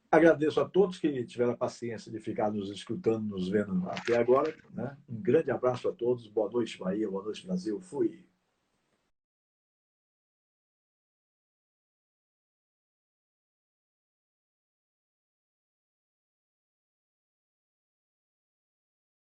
S1: Agradeço a todos que tiveram a paciência de ficar nos escutando, nos vendo até agora. Né? Um grande abraço a todos. Boa noite, Bahia. Boa noite, Brasil. Fui.